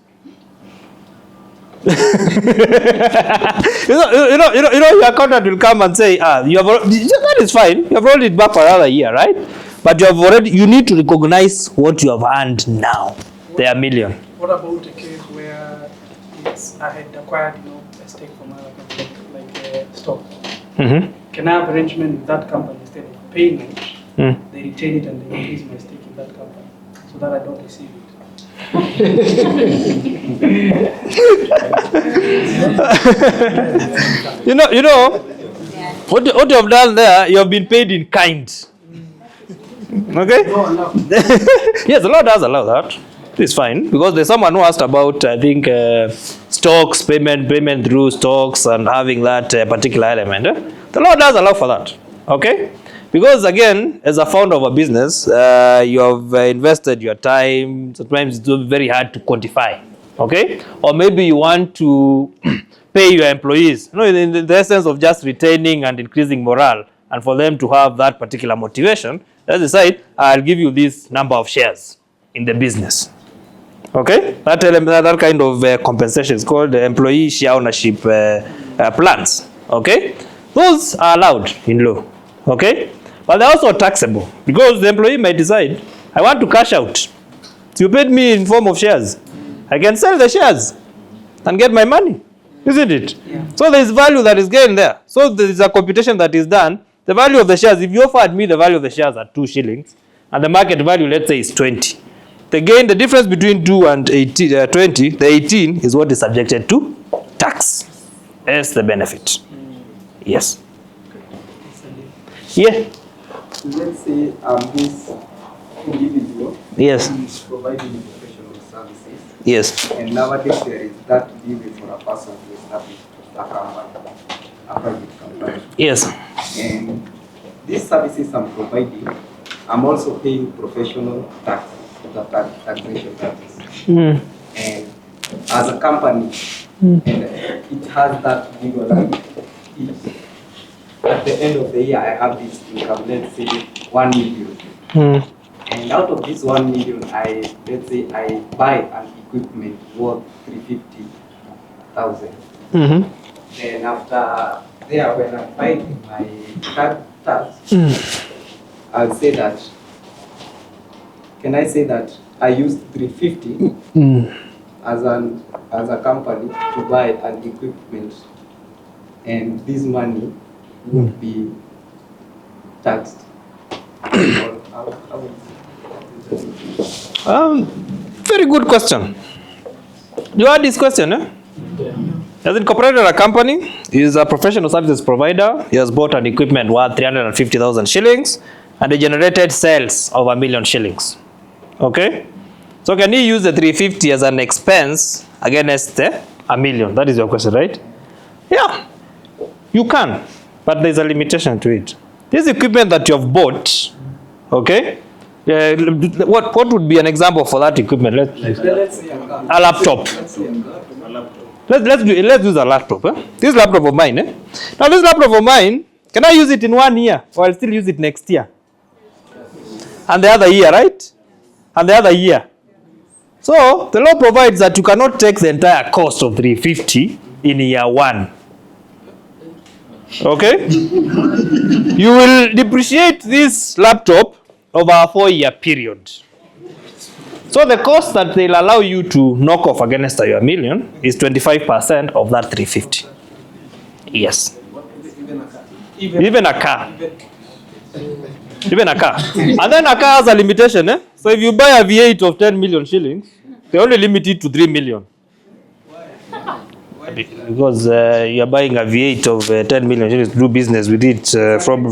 your accountant will come and say, you have already, that is fine. You have rolled it back for another year, right? But you need to recognize what you have earned now. The 1 million. What about a case where I had acquired, a stake from another company, like a stock? Mm-hmm. Can I have arrangement with that company instead of paying it? They retain it and they increase my stake in that company so that I don't receive it. What you have done there, you have been paid in kind. Okay? Yes, the law does allow that. It's fine because there's someone who asked about, I think, stocks, payment through stocks and having that particular element. The law does allow for that. Okay? Because again, as a founder of a business, you have invested your time. Sometimes it's very hard to quantify. Okay? Or maybe you want to pay your employees. In the essence of just retaining and increasing morale, and for them to have that particular motivation, let's decide, I'll give you this number of shares in the business. Okay? That element, that kind of compensation is called employee share ownership plans. Okay? Those are allowed in law. Okay? But they're also taxable because the employee might decide, I want to cash out. You paid me in form of shares. I can sell the shares and get my money. Isn't it? Yeah. So there is value that is gained there. So there is a computation that is done. The value of the shares, if you offered me the value of the shares at 2 shillings and the market value, let's say, is 20. The difference between 2 and 20, the 18 is what is subjected to tax as the benefit. Yes. Yeah. Let's say this individual Yes. is providing professional services. Yes. And nowadays there is that duty for a person to establish a company, a private company. Yes. And these services I'm providing, I'm also paying professional taxes, the taxation taxes. And as a company, and it has that legal right. At the end of the year, I have this income, let's say 1 million. And out of this 1 million, let's say I buy an equipment worth 350,000. Then after there, when I buy my card tax, I'll say that, can I say that I used 350 as a company to buy an equipment, and this money would be taxed? Very good question. You heard this question, eh? He has incorporated a company. He is a professional services provider. He has bought an equipment worth 350,000 shillings and he generated sales of 1 million shillings. Okay? So can he use the 350 as an expense against the 1 million? That is your question, right? Yeah, you can, but there's a limitation to it. This equipment that you have bought, okay? What would be an example for that equipment? Let's say a laptop. Let's use a laptop. Eh? This laptop of mine. Eh? Now this laptop of mine, can I use it in 1 year or I'll still use it next year? And the other year, right? And the other year. So the law provides that you cannot take the entire cost of 350 in year 1. Okay? You will depreciate this laptop over a 4-year period. So the cost that they'll allow you to knock off against your 1 million is 25% of that 350. Yes. Even a car. Even a car. And then a car has a limitation. Eh? So if you buy a V8 of 10 million shillings, they only limit it to 3 million. Because you're buying a V8 of 10 million shillings to do business with it from...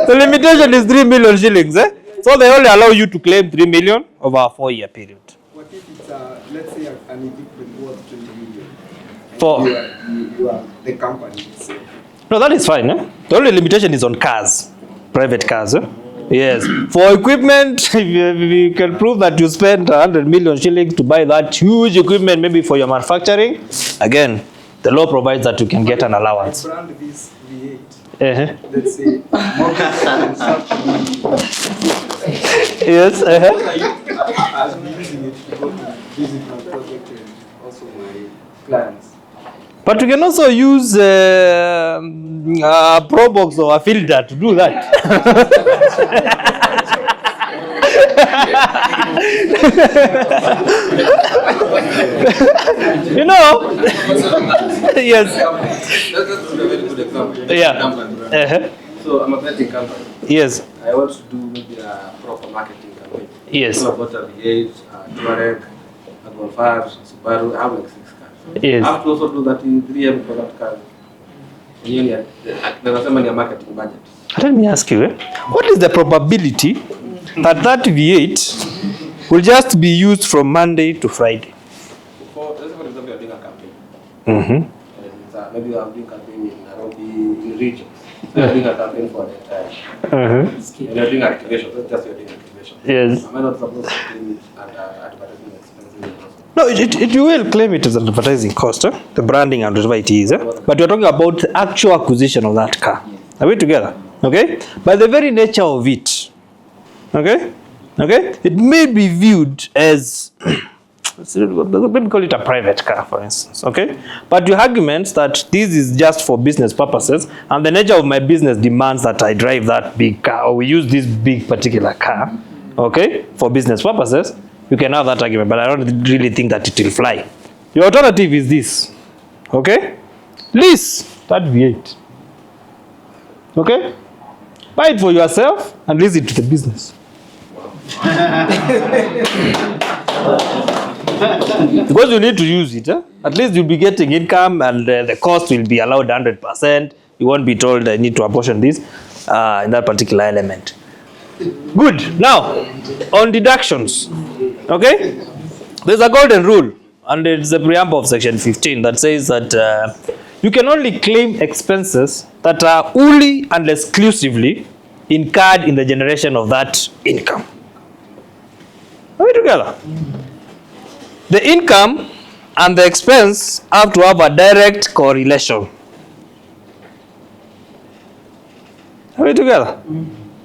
The limitation is 3 million shillings. Eh? So they only allow you to claim 3 million over a 4-year period. What if it's, let's say, an equipment worth 20 million? For You are the company itself. No, that is fine. Eh? The only limitation is on cars, private cars. Eh? Yes. For equipment, if you can prove that you spent 100 million shillings to buy that huge equipment, maybe for your manufacturing, again, the law provides that you can get an allowance. I brand this V8. Let's say, yes. I've been using it to go to visit my project and also my clients. But you can also use a Pro Box or a filter to do that. You know? Yes. That's a very good example. Yeah. So I'm a betting company. Yes. I want to do maybe a proper marketing campaign. Yes. So I've got a V8, Touareg, a Golf R, Subaru. I have like 6 cars. Yes. I have to also do that in 3M for that car. There's a marketing budget. Let me ask you, what is the probability that that V8 will just be used from Monday to Friday? For example, you're doing a campaign. Mm-hmm. And maybe I'm doing a campaign in Nairobi, in regions. So you're doing a campaign for the entire. And you're doing activation, not just you're doing activation. Yes. Am I not supposed to claim it under advertising expenses? No, you will claim it as an advertising cost, the branding and whatever it is. But you're talking about the actual acquisition of that car. Are we together? Okay? By the very nature of it, okay? Okay? It may be viewed as, let me call it a private car, for instance, okay? But your argument that this is just for business purposes, and the nature of my business demands that I drive that big car, or we use this big particular car, okay, for business purposes, you can have that argument, but I don't really think that it will fly. Your alternative is this, okay? Lease that V8, okay? Buy it for yourself and lease it to the business. Because you need to use it. At least you'll be getting income and the cost will be allowed 100%. You won't be told I need to apportion this in that particular element. Good. Now, on deductions. Okay? There's a golden rule, and it's the preamble of section 15 that says that you can only claim expenses that are wholly and exclusively incurred in the generation of that income. Are we together? The income and the expense have to have a direct correlation. Are we together?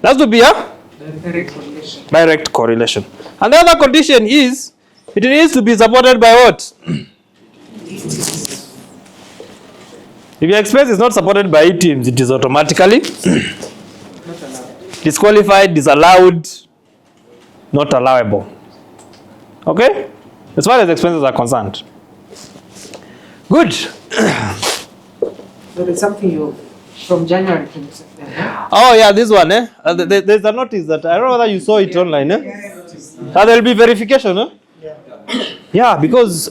That's to be a direct correlation. And the other condition is it needs to be supported by what? If your expense is not supported by items, it is automatically disqualified, disallowed, not allowable. Okay? as far as expenses are concerned. Good. So there's something you from January 22nd. Oh yeah, this one. There's a notice that I don't know whether you saw it online. There will be verification. Yeah, because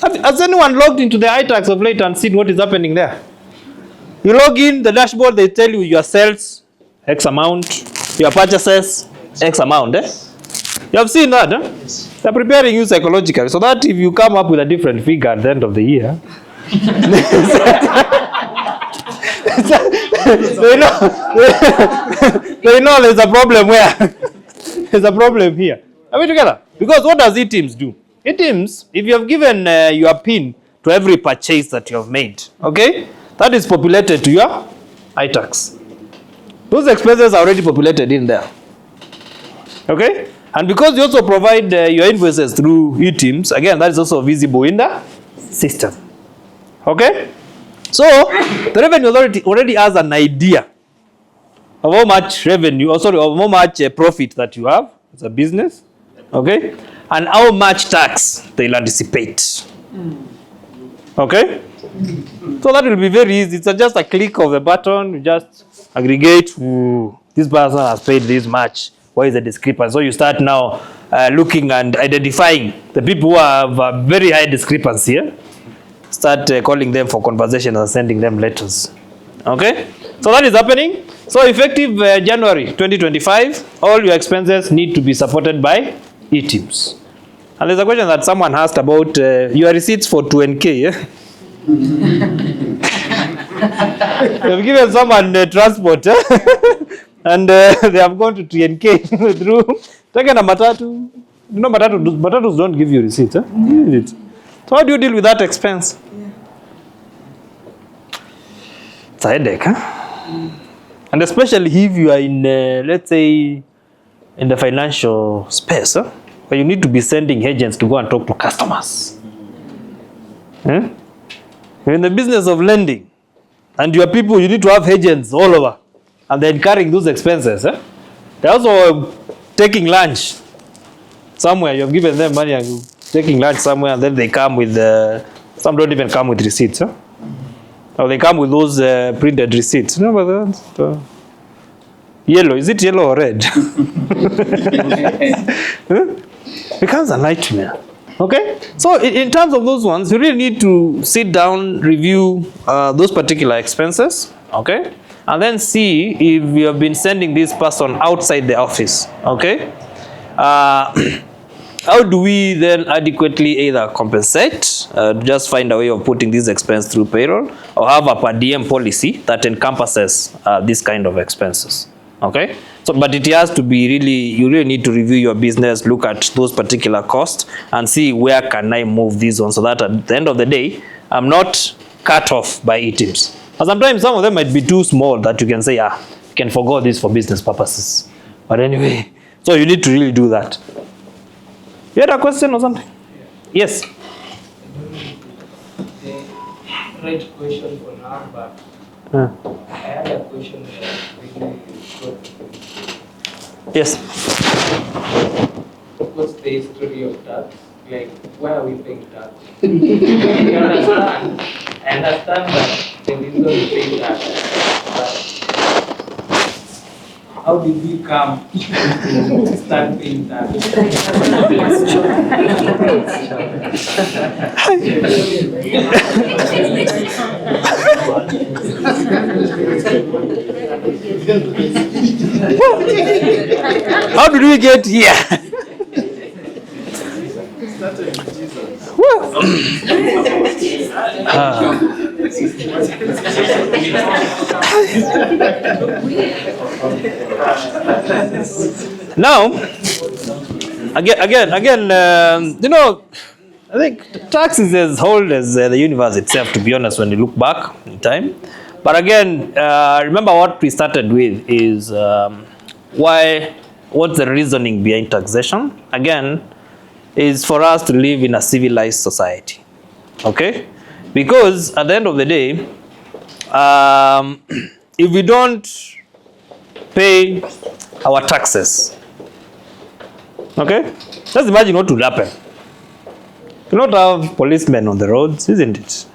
has anyone logged into the iTax of late and seen what is happening there? You log in the dashboard, they tell you your sales X amount, your purchases X amount. You have seen that? They're preparing you psychologically so that if you come up with a different figure at the end of the year, they know there's a problem where there's a problem here. Are we together? Because what does eTeams do? eTeams, if you have given your PIN to every purchase that you have made, okay, that is populated to your iTax. Those expenses are already populated in there. Okay? And because you also provide your invoices through eTeams, again, that is also visible in the system. Okay? So, the revenue authority already has an idea of how much revenue, of how much profit that you have as a business. Okay? And how much tax they'll anticipate. Okay? So that will be very easy. It's just a click of the button. You just aggregate. This person has paid this much. Why is the discrepancy? So you start now looking and identifying the people who have a very high discrepancy. Start calling them for conversation and sending them letters. Okay? So that is happening. So effective January 2025, all your expenses need to be supported by eTeams. And there's a question that someone asked about your receipts for 2NK. They've given someone transport and they have gone to 2NK through taken a matatu. You know, matatus don't give you receipts. So how do you deal with that expense? It's a headache. And especially if you are in, let's say, in the financial space, where you need to be sending agents to go and talk to customers. You're in the business of lending, and your people, you need to have agents all over, and they're incurring those expenses. They're also taking lunch somewhere. You have given them money and you're taking lunch somewhere, and then they come with, some don't even come with receipts. Or they come with those printed receipts. You know about that? Yellow. Is it yellow or red? Becomes a nightmare. Okay? So in terms of those ones, you really need to sit down, review those particular expenses. Okay? And then see if you have been sending this person outside the office. Okay? How do we then adequately either compensate, just find a way of putting this expense through payroll, or have a per diem policy that encompasses this kind of expenses. Okay? So, but it has to be really, you really need to review your business, look at those particular costs, and see where can I move these on so that at the end of the day, I'm not cut off by eTeams. And sometimes some of them might be too small that you can say, you can forgo this for business purposes. But anyway, so you need to really do that. You had a question or something? Yes. The right question for now, but I had a question that really got. Yes. What's the history of tax? Like, why are we paying tax? I understand that the reason we pay tax, but how did we come to start paying tax? How did we get here? Now, again, you know, I think tax is as old as the universe itself, to be honest, when you look back in time. But again, remember what we started with is what's the reasoning behind taxation? Again, is for us to live in a civilized society. Okay? Because at the end of the day, if we don't pay our taxes, okay? Just imagine what will happen. You don't have policemen on the roads, isn't it?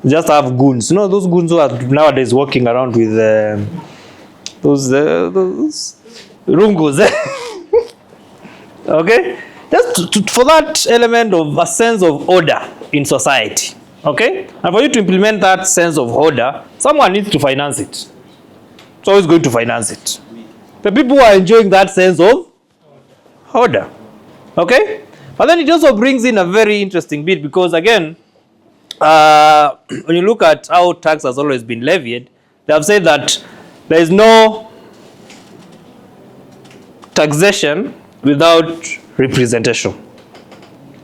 You just have goons. You know those goons who are nowadays walking around with those rungus. Okay? Just for that element of a sense of order in society. Okay? And for you to implement that sense of order, someone needs to finance it. So who's going to finance it? The people who are enjoying that sense of order. Okay? But then it also brings in a very interesting bit because again, when you look at how tax has always been levied, they have said that there is no taxation without representation.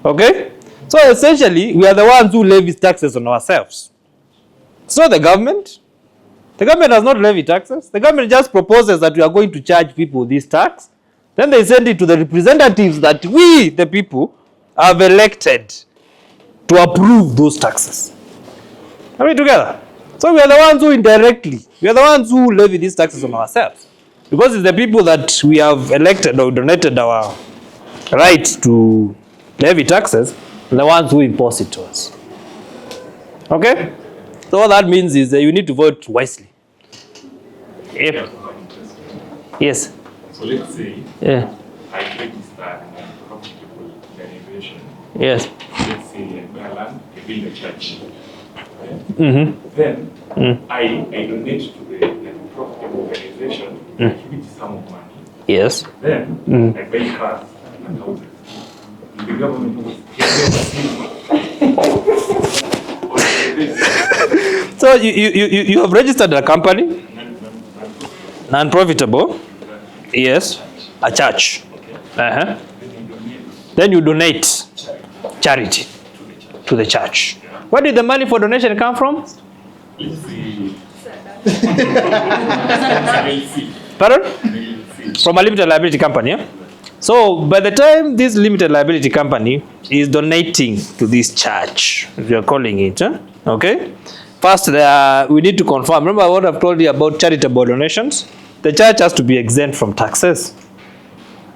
Okay? So essentially, we are the ones who levy taxes on ourselves. It's not the government. The government does not levy taxes. The government just proposes that we are going to charge people this tax. Then they send it to the representatives that we, the people, have elected to approve those taxes. Are we together? So we are the ones who indirectly, we are the ones who levy these taxes on ourselves. Because it's the people that we have elected or donated our right to levy taxes, the ones who impose it to us. Okay? So what that means is that you need to vote wisely. Yep. Yes. So let's say I register a profitable organization. Yes. Let's say I buy land, I build a church. Mm-hmm. Then I donate to the profitable organization a huge sum of money. Yes. Then I buy cars and houses. The government was So you have registered a company, non-profitable, yes, a church. Then you donate charity to the church. Where did the money for donation come from? Pardon? From a limited liability company. Yeah? So by the time this limited liability company is donating to this church, if you're calling it, okay? First, we need to confirm. Remember what I've told you about charitable donations? The church has to be exempt from taxes.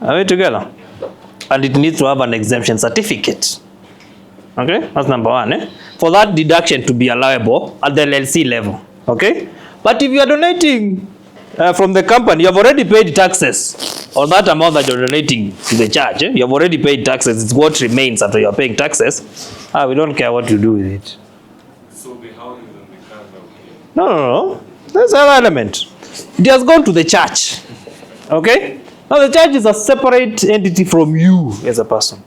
Are we together? And it needs to have an exemption certificate. Okay, that's number one. For that deduction to be allowable at the LLC level. Okay, but if you are donating from the company, you have already paid taxes on that amount that you're donating to the church. You have already paid taxes. It's what remains after you're paying taxes. We don't care what you do with it. So the houses and the cars are okay? No. There's another element. It has gone to the church. Okay? Now the church is a separate entity from you as a person.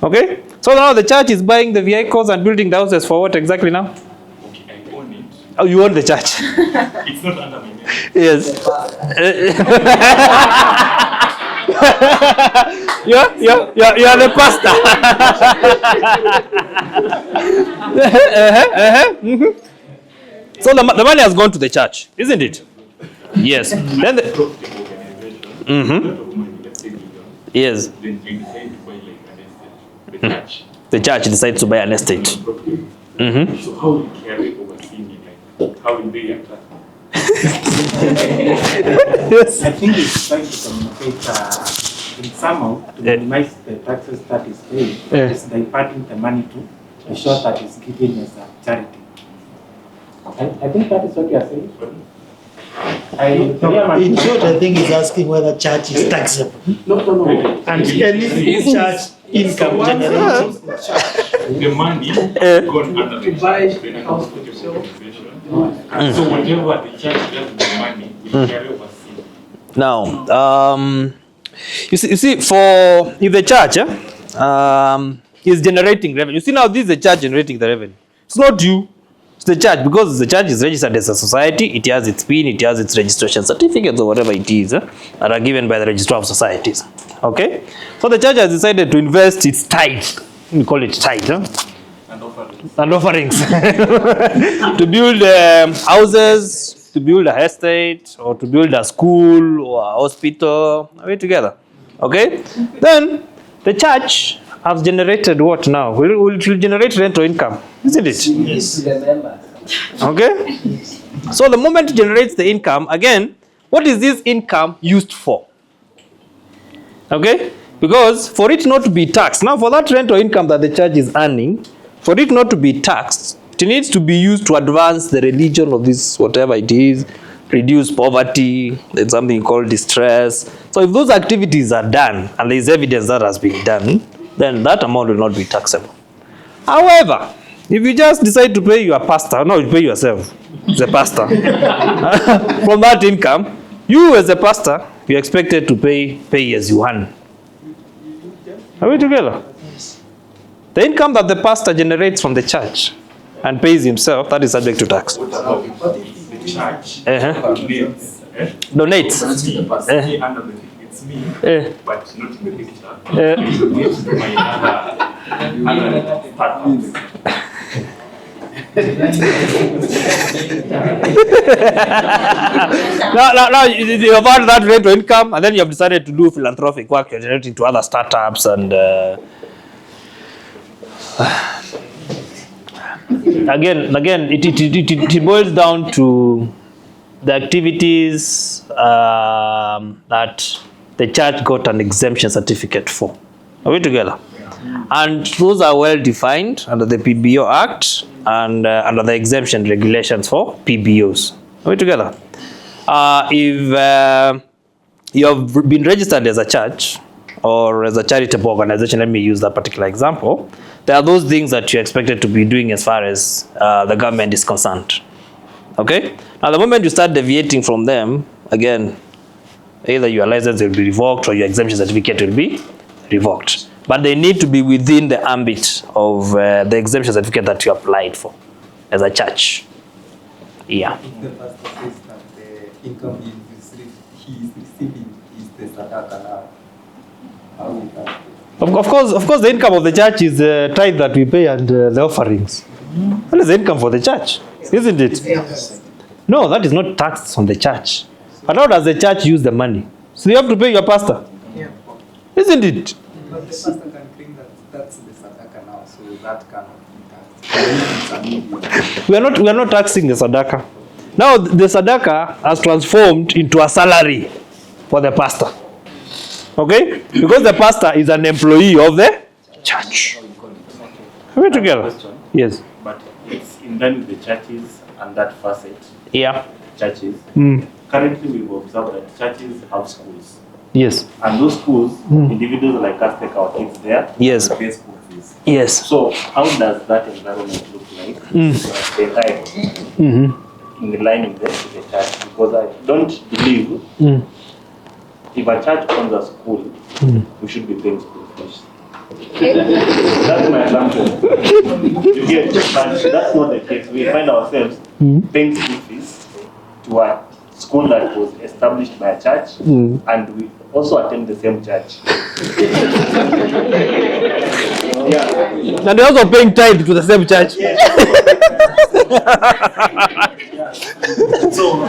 Okay? So now the church is buying the vehicles and building the houses for what exactly now? Okay, I own it. Oh, you own the church? It's not under my name. Yes. You're the pastor. So the money has gone to the church, isn't it? Yes. Then yes. The church decides to buy an estate. So how will carry oversee me? Like, how will they attract me? Yes. I think it's trying to communicate in somehow to minimize the taxes that is paid. It's diverting the money to ensure that it's given as a charity. I think that is what you are saying. In short, I think he's asking whether church is taxable. No. And any church income generating. The money gone under the church, then an organization. So whatever the church does with the money, will carry oversee. Now, you see, for if the church is generating revenue, you see now this is the church generating the revenue. It's not you. It's the church, because the church is registered as a society. It has its PIN, it has its registration certificates or whatever it is that are given by the Registrar of Societies. Okay? So the church has decided to invest its tithe, we call it tithe, and offerings to build houses, to build a estate, or to build a school or a hospital. Are we together? Okay? Then the church has generated what now? Will generate rental income, isn't it? Yes. Okay? So the moment it generates the income, again, what is this income used for? Okay? Because for it not to be taxed, now for that rental income that the church is earning, for it not to be taxed, it needs to be used to advance the religion of this, whatever it is, reduce poverty, there's something called distress. So if those activities are done, and there is evidence that has been done, then that amount will not be taxable. However, if you just decide to pay your pastor, no, you pay yourself, the pastor, from that income, you as a pastor, you're expected to pay as you earn. Are we together? The income that the pastor generates from the church and pays himself, that is subject to tax. The church Donates. It's me, but not in the picture. It's my other partners. Now you have had that rental income, and then you have decided to do philanthropic work. You're generating to other startups, and again, it boils down to the activities that the church got an exemption certificate for. Are we together? And those are well defined under the PBO Act and under the exemption regulations for PBOs. Are we together? If you have been registered as a church or as a charitable organization, let me use that particular example, there are those things that you're expected to be doing as far as the government is concerned. Okay? Now, the moment you start deviating from them, again, either your license will be revoked or your exemption certificate will be revoked. But they need to be within the ambit of the exemption certificate that you applied for as a church. Yeah. If the pastor says that the income he is receiving is the sadaka now, how will that be? Of course, the income of the church is the tithe that we pay and the offerings. That is the income for the church, isn't it? No, that is not taxed on the church. But how does the church use the money? So you have to pay your pastor, isn't it? But the pastor can claim that that's the sadaka now, so that cannot be taxed. We are not taxing the sadaka. Now the sadaka has transformed into a salary for the pastor. Okay? Because the pastor is an employee of the church. Are we together? Yes. But it's in line with the churches and that facet. Yeah. Churches. Currently, we've observed that churches have schools. Yes. And those schools, individuals like us take our kids there. Yes. To pay school fees. Yes. So how does that environment look like? The time in line with the church? Because I don't believe if a church owns a school, we should be paying school fees. That's my assumption. You get, but that's not the case. We find ourselves paying school fees to a school that was established by a church, and we also attend the same church. Yeah. And they're also paying tithe to the same church. Yeah. So,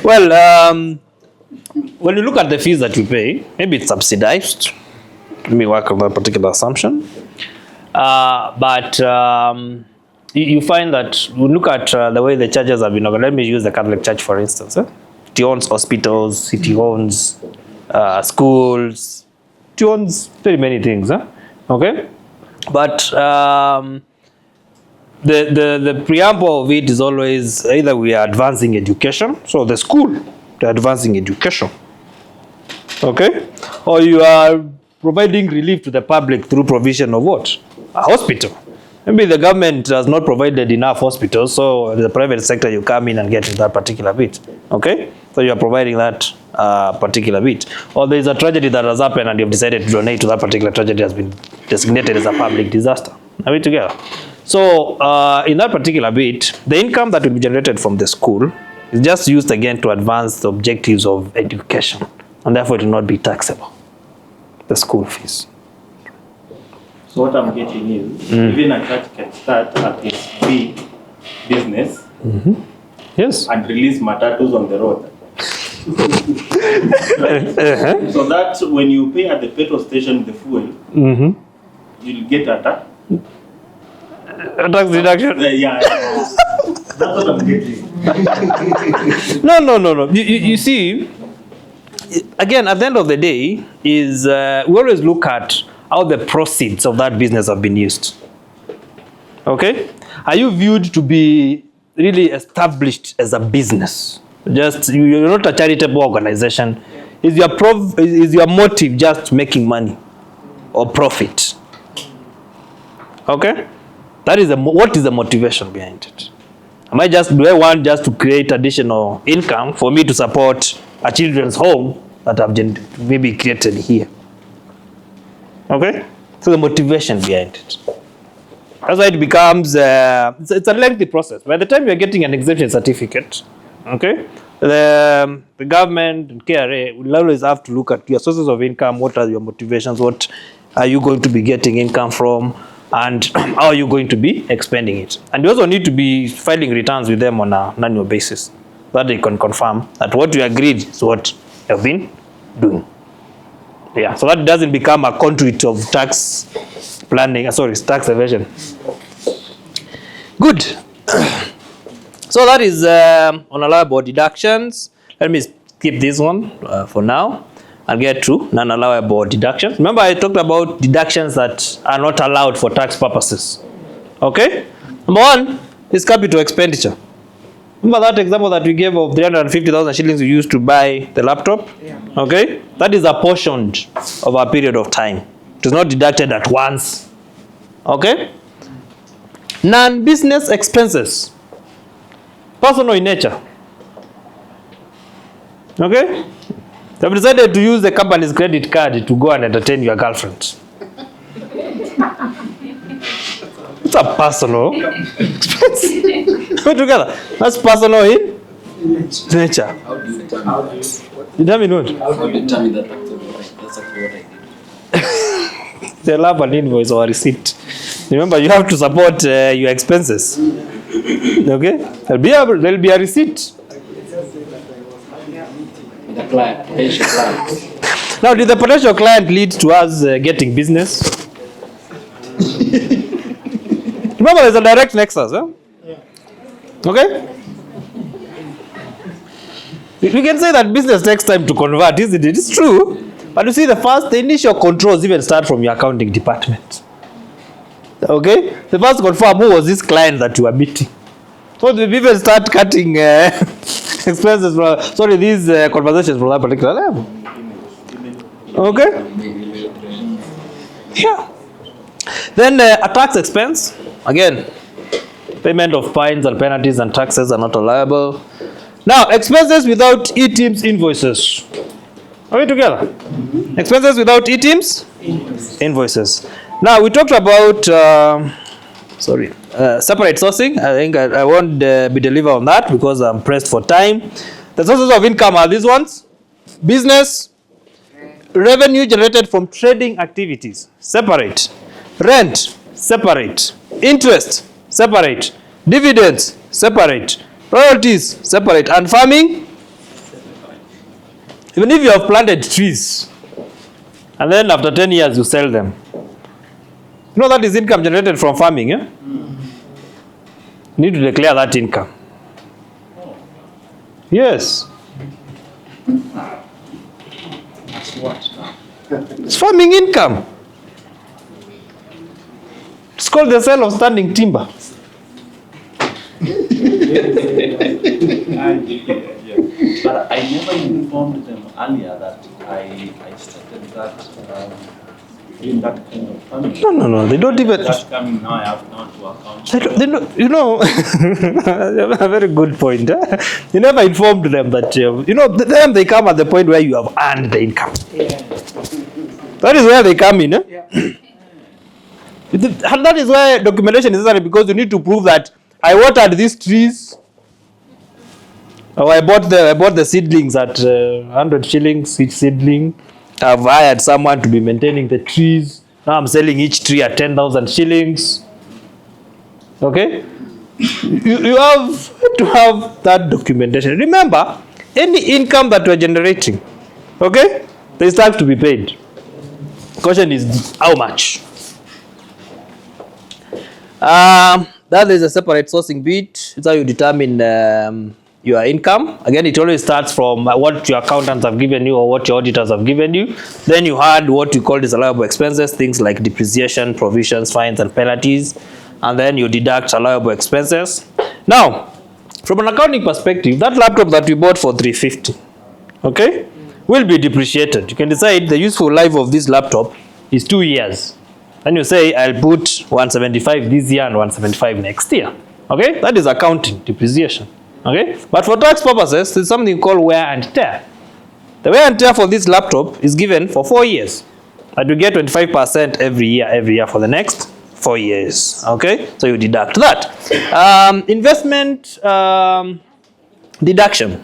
well, when you look at the fees that you pay, maybe it's subsidized. Let me work on that particular assumption. But you find that when you look at the way the churches have been organized. Let me use the Catholic Church, for instance. It owns hospitals, it owns schools, it owns very many things. Okay? But the preamble of it is always either we are advancing education, so the school, they're advancing education. Okay? Or you are providing relief to the public through provision of what? A hospital. Maybe the government has not provided enough hospitals, so the private sector, you come in and get in that particular bit. Okay? So you are providing that particular bit. Or there is a tragedy that has happened and you have decided to donate to that particular tragedy has been designated as a public disaster. Are we together? So in that particular bit, the income that will be generated from the school is just used again to advance the objectives of education. And therefore it will not be taxable, the school fees. so what I'm getting is, even a church can start at its big business Yes. and release matatus on the road. So that when you pay at the petrol station the fuel, you'll get a tax Tax deduction. Yeah. what I'm getting. No. You see, again, at the end of the day, is we always look at how the proceeds of that business have been used. Okay? Are you viewed to be really established as a business? Just you're not a charitable organization. Is your motive just making money or profit? Okay? That is what is the motivation behind it? Do I want just to create additional income for me to support a children's home that I've maybe created here? Okay? So the motivation behind it. That's why it becomes, it's a lengthy process. By the time you're getting an exemption certificate, okay, the government and KRA will always have to look at your sources of income, what are your motivations, what are you going to be getting income from, and how are you going to be expending it. And you also need to be filing returns with them on an annual basis, so that they can confirm that what you agreed is what you have been doing. Yeah, so that doesn't become a conduit of tax planning, tax evasion. Good. So that is on allowable deductions. Let me skip this one for now and get to non-allowable deductions. Remember, I talked about deductions that are not allowed for tax purposes. Okay? Number one is capital expenditure. Remember that example that we gave of 350,000 shillings we used to buy the laptop? Yeah. Okay? That is apportioned over a period of time. It is not deducted at once. Okay? Non-business expenses. Personal in nature. Okay? They have decided to use the company's credit card to go and entertain your girlfriend. It's a personal expense. Put together. That's personal in nature. How do you determine that? You determine what? How do you determine that? That's exactly what I did. They'll have an invoice or a receipt. Remember, you have to support your expenses. Okay? There'll be a receipt. The client, potential client. Now, did the potential client lead to us getting business? Remember, there's a direct nexus. Okay? We can say that business takes time to convert, isn't it? It's true. But you see, the initial controls even start from your accounting department. Okay? The first confirm who was this client that you are meeting. So we even start cutting expenses from, these conversations from that particular level. Okay? Yeah. Then a tax expense. Again, payment of fines and penalties and taxes are not allowable. Now, expenses without e-teams invoices. Are we together? Mm-hmm. Expenses without e-teams? Invoices. Now, we talked about, separate sourcing. I think I won't be delivered on that because I'm pressed for time. The sources of income are these ones. Business, revenue generated from trading activities, separate. Rent, separate. Interest, separate. Dividends, separate. Royalties, separate. And farming, even if you have planted trees and then after 10 years you sell them, you know that is income generated from farming. You need to declare that income. Yes. That's what? It's farming income. It's called the sale of standing timber. But I never informed them earlier that I started that doing that kind of farming. No. They don't even. That's coming now. I have now to account. They don't, you know, a very good point. You never informed them that, then they come at the point where you have earned the income. Yeah. That is where they come in. And that is why documentation is necessary, because you need to prove that I watered these trees, or I bought the seedlings at 100 shillings each seedling. I've hired someone to be maintaining the trees. Now I'm selling each tree at 10,000 shillings. Okay? You have to have that documentation. Remember, any income that we're generating, okay, there is tax to be paid. The question is how much? that is a separate sourcing bit. It's how you determine your income. Again, it always starts from what your accountants have given you or what your auditors have given you. Then you add what you call disallowable expenses, things like depreciation, provisions, fines, and penalties. And then you deduct allowable expenses. Now, from an accounting perspective, that laptop that we bought for 350, okay, will be depreciated. You can decide the useful life of this laptop is 2 years. Then you say, I'll put 175 this year and 175 next year. Okay, that is accounting depreciation. Okay, but for tax purposes, there's something called wear and tear. The wear and tear for this laptop is given for 4 years. And you get 25% every year for the next 4 years. Okay, so you deduct that. Investment deduction.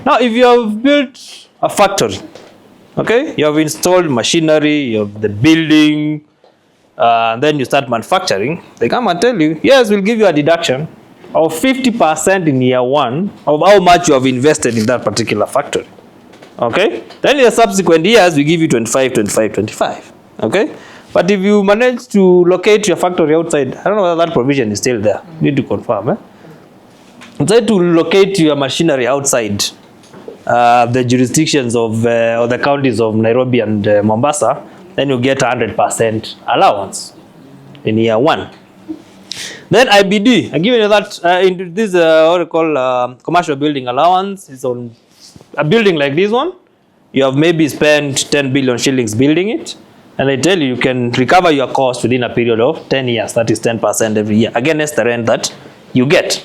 Now, if you have built a factory, okay, you have installed machinery, you have the building, then you start manufacturing, they come and tell you, yes, we'll give you a deduction of 50% in year 1 of how much you have invested in that particular factory. Okay, then in the subsequent years, we give you 25, 25, 25. Okay, but if you manage to locate your factory outside, I don't know whether that provision is still there. You need to confirm. Try to locate your machinery outside the jurisdictions of or the counties of Nairobi and Mombasa, then you get 100% allowance in year 1. Then IBD, I'm giving you that in this what we call commercial building allowance. Is on a building like this one. You have maybe spent 10 billion shillings building it, and they tell you you can recover your cost within a period of 10 years. That is 10% every year against the rent that you get.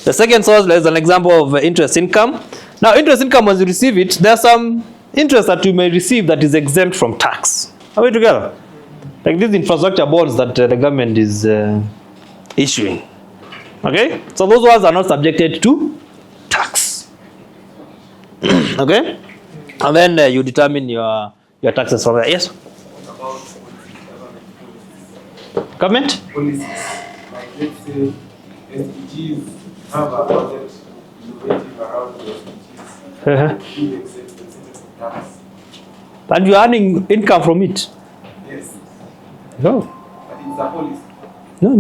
The second source is an example of interest income. Now, interest income, once you receive it, there's some interest that you may receive that is exempt from tax. Are we together? Like these infrastructure bonds that the government is issuing. Okay? So those ones are not subjected to tax. Okay? And then you determine your taxes from there. Yes? Government? Policies. Like let's say SDGs have a project innovative around the SDGs. And you are earning income from it? Yes. No. But it's a policy. No.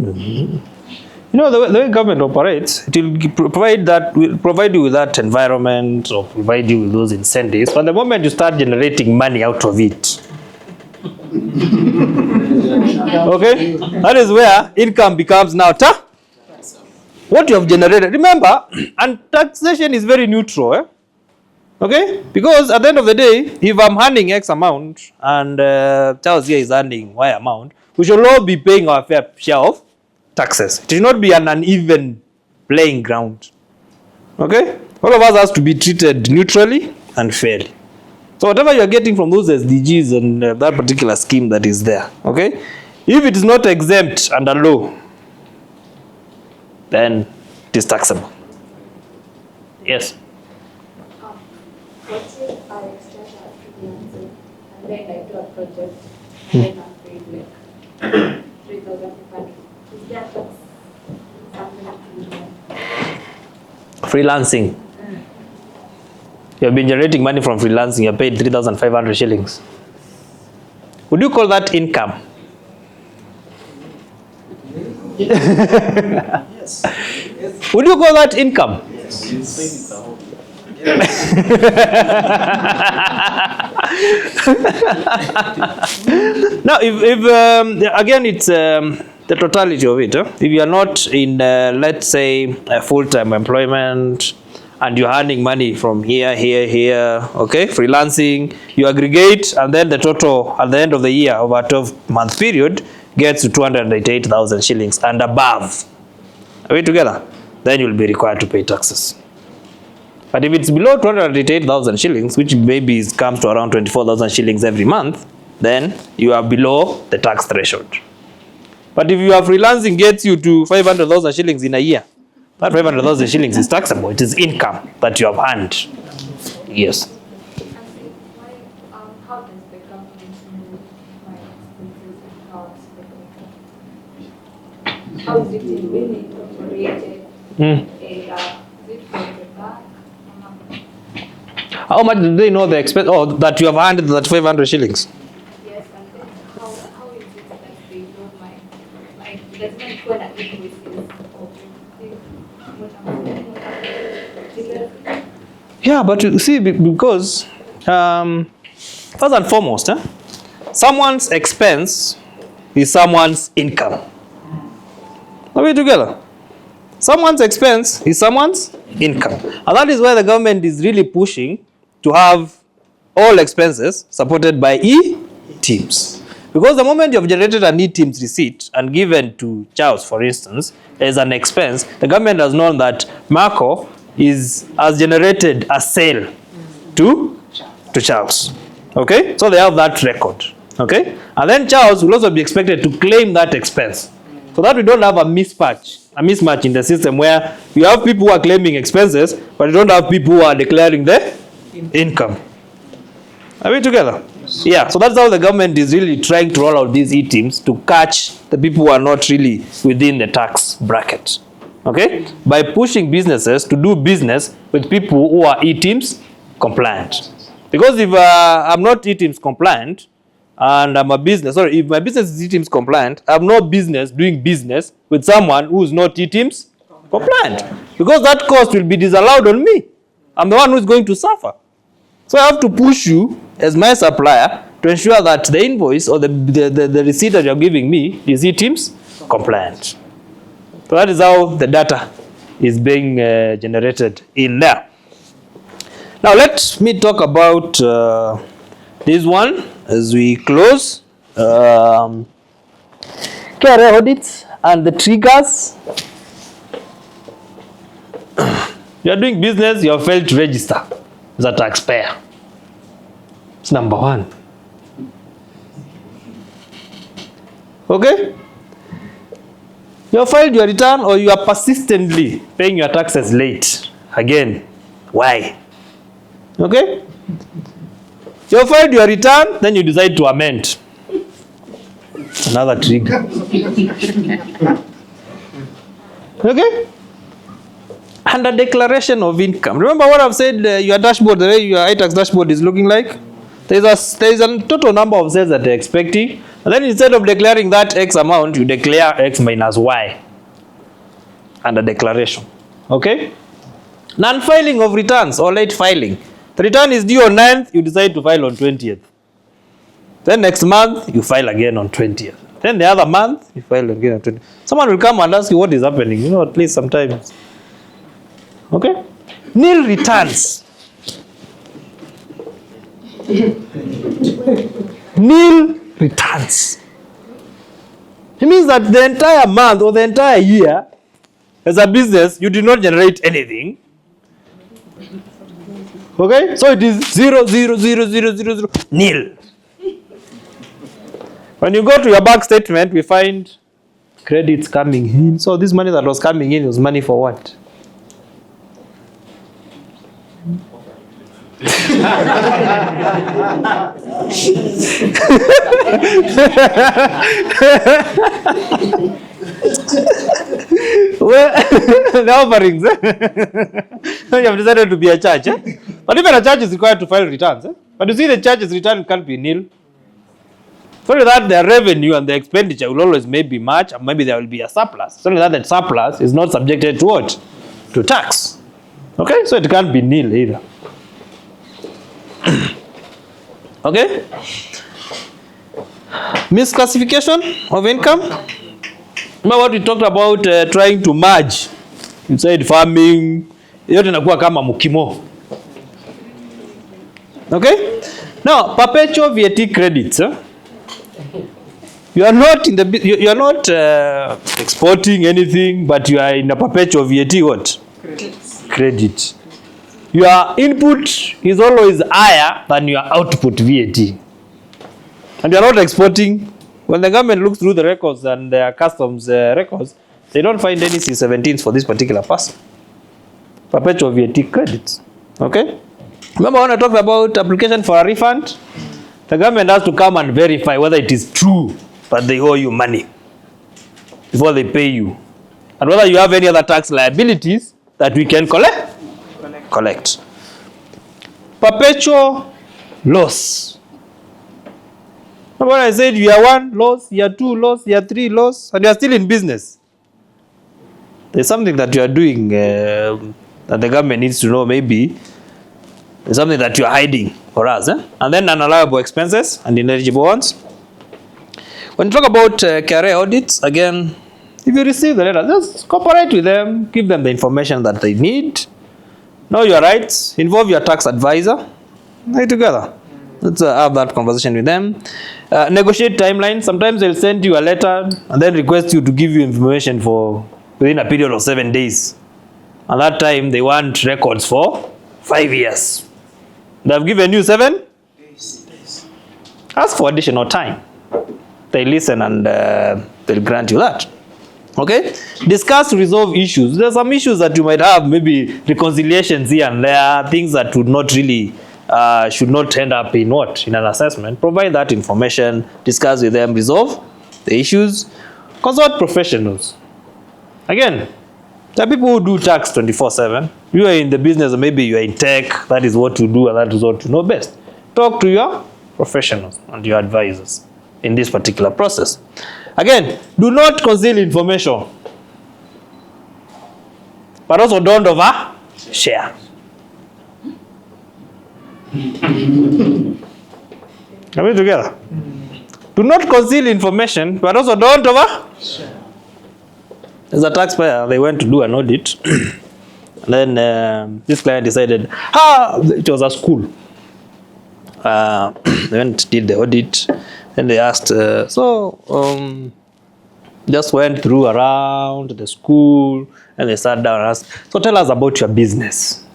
You know, the way government operates, it will provide you with that environment or provide you with those incentives. But the moment you start generating money out of it, okay, that is where income becomes now what you have generated. Remember, and taxation is very neutral, okay? Because at the end of the day, if I'm earning X amount and Charles here is earning Y amount, we should all be paying our fair share of taxes. It should not be an uneven playing ground. Okay? All of us has to be treated neutrally and fairly. So whatever you're getting from those SDGs and that particular scheme that is there, okay? If it is not exempt under law, then it is taxable. Yes? What if I start out freelancing and then I do a project and then I'm paid like 3,500? Is that something to do? Freelancing. You have been generating money from freelancing. You're paid 3,500 shillings. Would you call that income? Yes. Would you call that income? Yes. Now, if again, it's the totality of it. If you are not in, let's say, a full-time employment, and you're earning money from here, okay, freelancing, you aggregate, and then the total at the end of the year, over a 12-month period, gets to 288,000 shillings and above. Are we together? Then you'll be required to pay taxes. But if it's below 288,000 shillings, which maybe comes to around 24,000 shillings every month, then you are below the tax threshold. But if your freelancing gets you to 500,000 shillings in a year, that 500,000 shillings is taxable. It is income that you have earned. Yes. How does the government know my expenses and how is it really incorporated? And is it from the bank? How much do they know the expense? Oh, that you have earned that 500 shillings. Yes, and then how is it that they know my does it go Yeah, but you see, because first and foremost, someone's expense is someone's income. Are we together? Someone's expense is someone's income. And that is why the government is really pushing to have all expenses supported by e-teams. Because the moment you have generated an e-teams receipt and given to Charles, for instance, as an expense, the government has known that Marco has generated a sale to Charles. Okay? So they have that record. Okay? And then Charles will also be expected to claim that expense. So that we don't have a mismatch in the system where you have people who are claiming expenses, but you don't have people who are declaring the income. Are we together? Yeah, so that's how the government is really trying to roll out these e-teams to catch the people who are not really within the tax bracket. Okay? By pushing businesses to do business with people who are e-teams compliant. Because if I'm not e-teams compliant, and I'm a business, sorry, if my business is e-teams compliant, I have no business doing business with someone who is not e-teams compliant. Because that cost will be disallowed on me. I'm the one who is going to suffer. So I have to push you as my supplier to ensure that the invoice or the receipt that you're giving me is e-teams compliant. So that is how the data is being generated in there. Now let me talk about this one as we close. KRA audits and the triggers. You are doing business, you have failed to register as a taxpayer. It's number one. Okay? You have filed your return or you are persistently paying your taxes late. Again, why? Okay? You have filed your return, then you decide to amend. Another trigger. Okay? And a declaration of income. Remember what I've said, your dashboard, the way your iTax dashboard is looking like? There is a total number of sales that they're expecting. And then instead of declaring that X amount, you declare X minus Y. And a declaration. Okay? Non-filing of returns or late filing. The return is due on 9th, you decide to file on 20th. Then next month, you file again on 20th. Then the other month, you file again on 20th. Someone will come and ask you what is happening. You know, at least sometimes. Okay? Nil returns. Nil returns. It means that the entire month or the entire year, as a business, you did not generate anything. Okay? So it is 0, 0, 0, 0, 0, 0, nil. When you go to your bank statement, we find credits coming in. So this money that was coming in was money for what? Well, the offerings. You have decided to be a church. But even a church is required to file returns. But you see, the church's return can't be nil. So that the revenue and the expenditure will always maybe match, or maybe there will be a surplus. So that the surplus is not subjected to what? To tax. Okay? So it can't be nil either. Okay? Misclassification of income. Remember what we talked about trying to merge inside farming. Yote inakuwa kama mukimo. Okay? Now, perpetual VAT credits. You are not in the you are not exporting anything, but you are in a perpetual VAT what? Credit. Your input is always higher than your output VAT. And you are not exporting. When the government looks through the records and their customs records, they don't find any C17s for this particular person. Perpetual VAT credits. Okay? Remember when I talked about application for a refund? The government has to come and verify whether it is true that they owe you money before they pay you. And whether you have any other tax liabilities that we can collect. Perpetual loss. Remember when I said year 1 loss, year 2 loss, year 3 loss, and you are still in business. there's something that you are doing that the government needs to know. Maybe there's something that you are hiding for us. And then unallowable expenses and ineligible ones. When you talk about KRA audits, again, if you receive the letter, just cooperate with them, give them the information that they need, know your rights, involve your tax advisor, stay together. Let's have that conversation with them. Negotiate timelines. Sometimes they'll send you a letter and then request you to give you information for within a period of 7 days. At that time, they want records for 5 years. They've given you 7 days. Ask for additional time. They listen and they'll grant you that. Okay? Discuss to resolve issues. There are some issues that you might have, maybe reconciliations here and there, things that would not really should not end up in what? In an assessment. Provide that information, discuss with them, resolve the issues. Consult professionals. Again, there are people who do tax 24/7. You are in the business, or maybe you are in tech, that is what you do and that is what you know best. Talk to your professionals and your advisors in this particular process. Again, do not conceal information, but also don't overshare. Are we together? Do not conceal information, but also don't overshare. As a taxpayer, they went to do an audit. And then this client decided, it was a school. They went did the audit. Then they asked, just went through around the school, and they sat down and asked, so tell us about your business.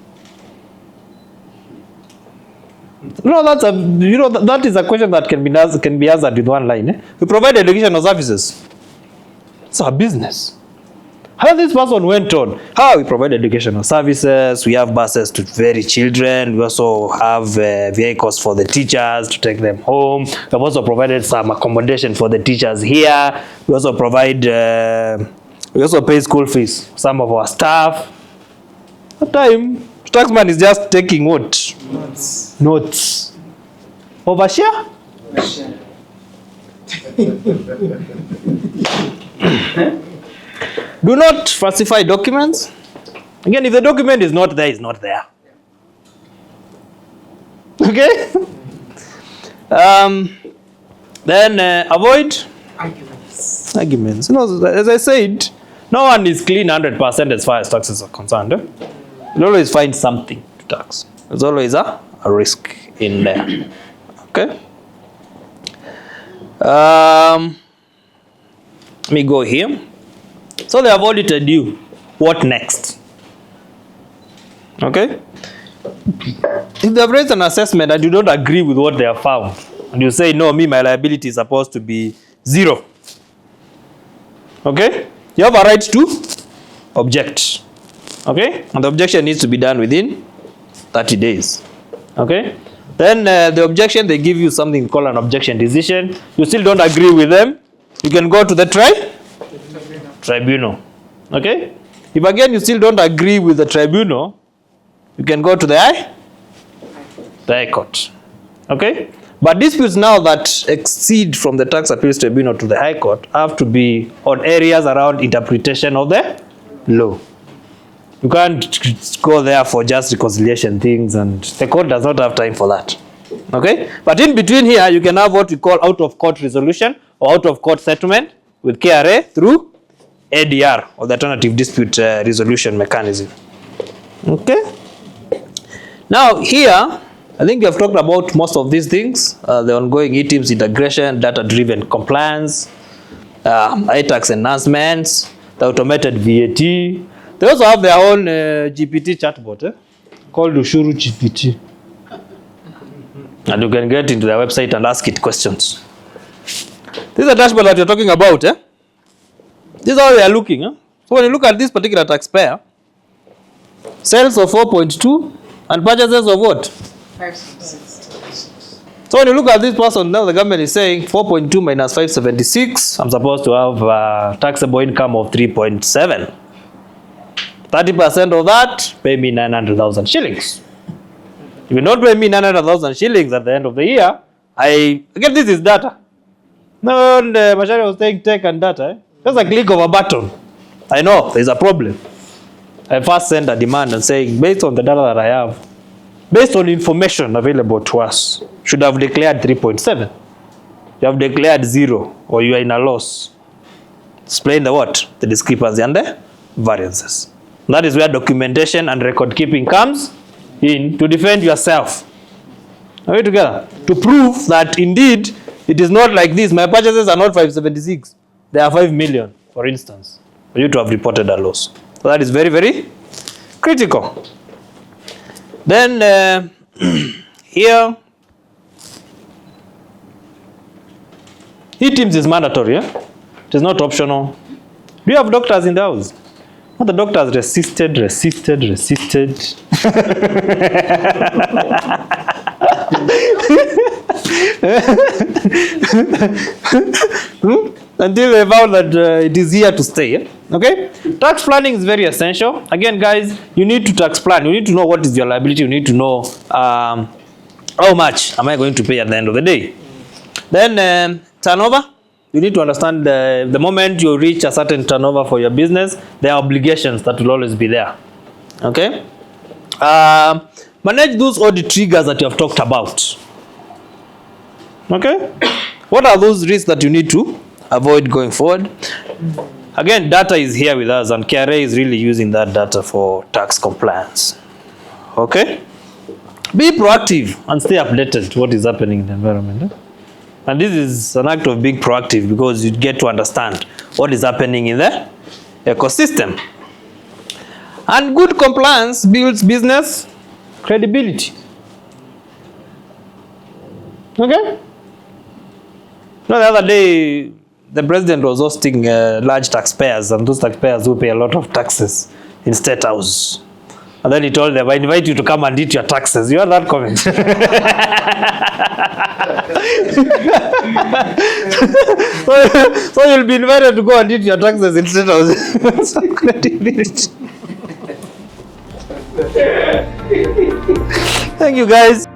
No, that is a question that can be answered with one line. We provide educational services. It's our business. How this person went on? How we provide educational services, we have buses to very children, we also have vehicles for the teachers to take them home. We have also provided some accommodation for the teachers here. We also provide, we also pay school fees for some of our staff. At time, taxman is just taking what? Notes. Overshare? Do not falsify documents. Again, if the document is not there, it's not there. Okay? Then avoid arguments. As I said, no one is clean 100% as far as taxes are concerned. You always find something to tax. There's always a risk in there. Okay? Let me go here. So they have audited you. What next? Okay? If they have raised an assessment and you don't agree with what they have found, and you say, no, my liability is supposed to be 0. Okay? You have a right to object. Okay? And the objection needs to be done within 30 days. Okay? Then the objection, they give you something called an objection decision. You still don't agree with them, you can go to the tribunal. Okay? If again you still don't agree with the tribunal, you can go to the High Court. Okay? But disputes now that exceed from the tax appeals tribunal to the High Court have to be on areas around interpretation of the law. You can't go there for just reconciliation things, and the court does not have time for that. Okay? But in between here, you can have what we call out-of-court resolution or out-of-court settlement with KRA through ADR, or the alternative dispute resolution mechanism. Okay? Now here, I think we have talked about most of these things. The ongoing e-Teams integration, data-driven compliance, iTax enhancements, the automated VAT. They also have their own GPT chatbot called Ushuru GPT. And you can get into their website and ask it questions. This is a dashboard that you're talking about. This is how we are looking. So when you look at this particular taxpayer, sales of 4.2 and purchases of what? 576. So when you look at this person now, the government is saying 4.2 minus 576, I'm supposed to have taxable income of 3.7. 30% of that, pay me 900,000 shillings. If you don't pay me 900,000 shillings at the end of the year, again, this is data. No, Mashari was saying tech and data. Just a click of a button. I know there's a problem. I first send a demand and saying, based on the data that I have, based on information available to us, should have declared 3.7. You have declared 0, or you are in a loss. Explain the what? The discrepancy and the variances. That is where documentation and record keeping comes in to defend yourself. Are we together? To prove that indeed it is not like this. My purchases are not 576. They are 5 million, for instance, for you to have reported a loss. So that is very, very critical. Then here, E-Teams is mandatory. Yeah? It is not optional. Do you have doctors in the house? What the doctors resisted. Until they found that it is here to stay. Yeah? Okay? Tax planning is very essential. Again, guys, you need to tax plan. You need to know what is your liability. You need to know how much am I going to pay at the end of the day. Then turnover. You need to understand the moment you reach a certain turnover for your business, there are obligations that will always be there. Okay? Manage those audit triggers that you have talked about. Okay? What are those risks that you need to avoid going forward? Again, data is here with us, and KRA is really using that data for tax compliance. Okay? Be proactive and stay updated to what is happening in the environment. And this is an act of being proactive because you get to understand what is happening in the ecosystem. And good compliance builds business credibility. Okay? No, the other day, the president was hosting large taxpayers, and those taxpayers who pay a lot of taxes in State House. And then he told them, I invite you to come and eat your taxes. You heard that comment? so you'll be invited to go and eat your taxes in State House. So credibility. Thank you, guys.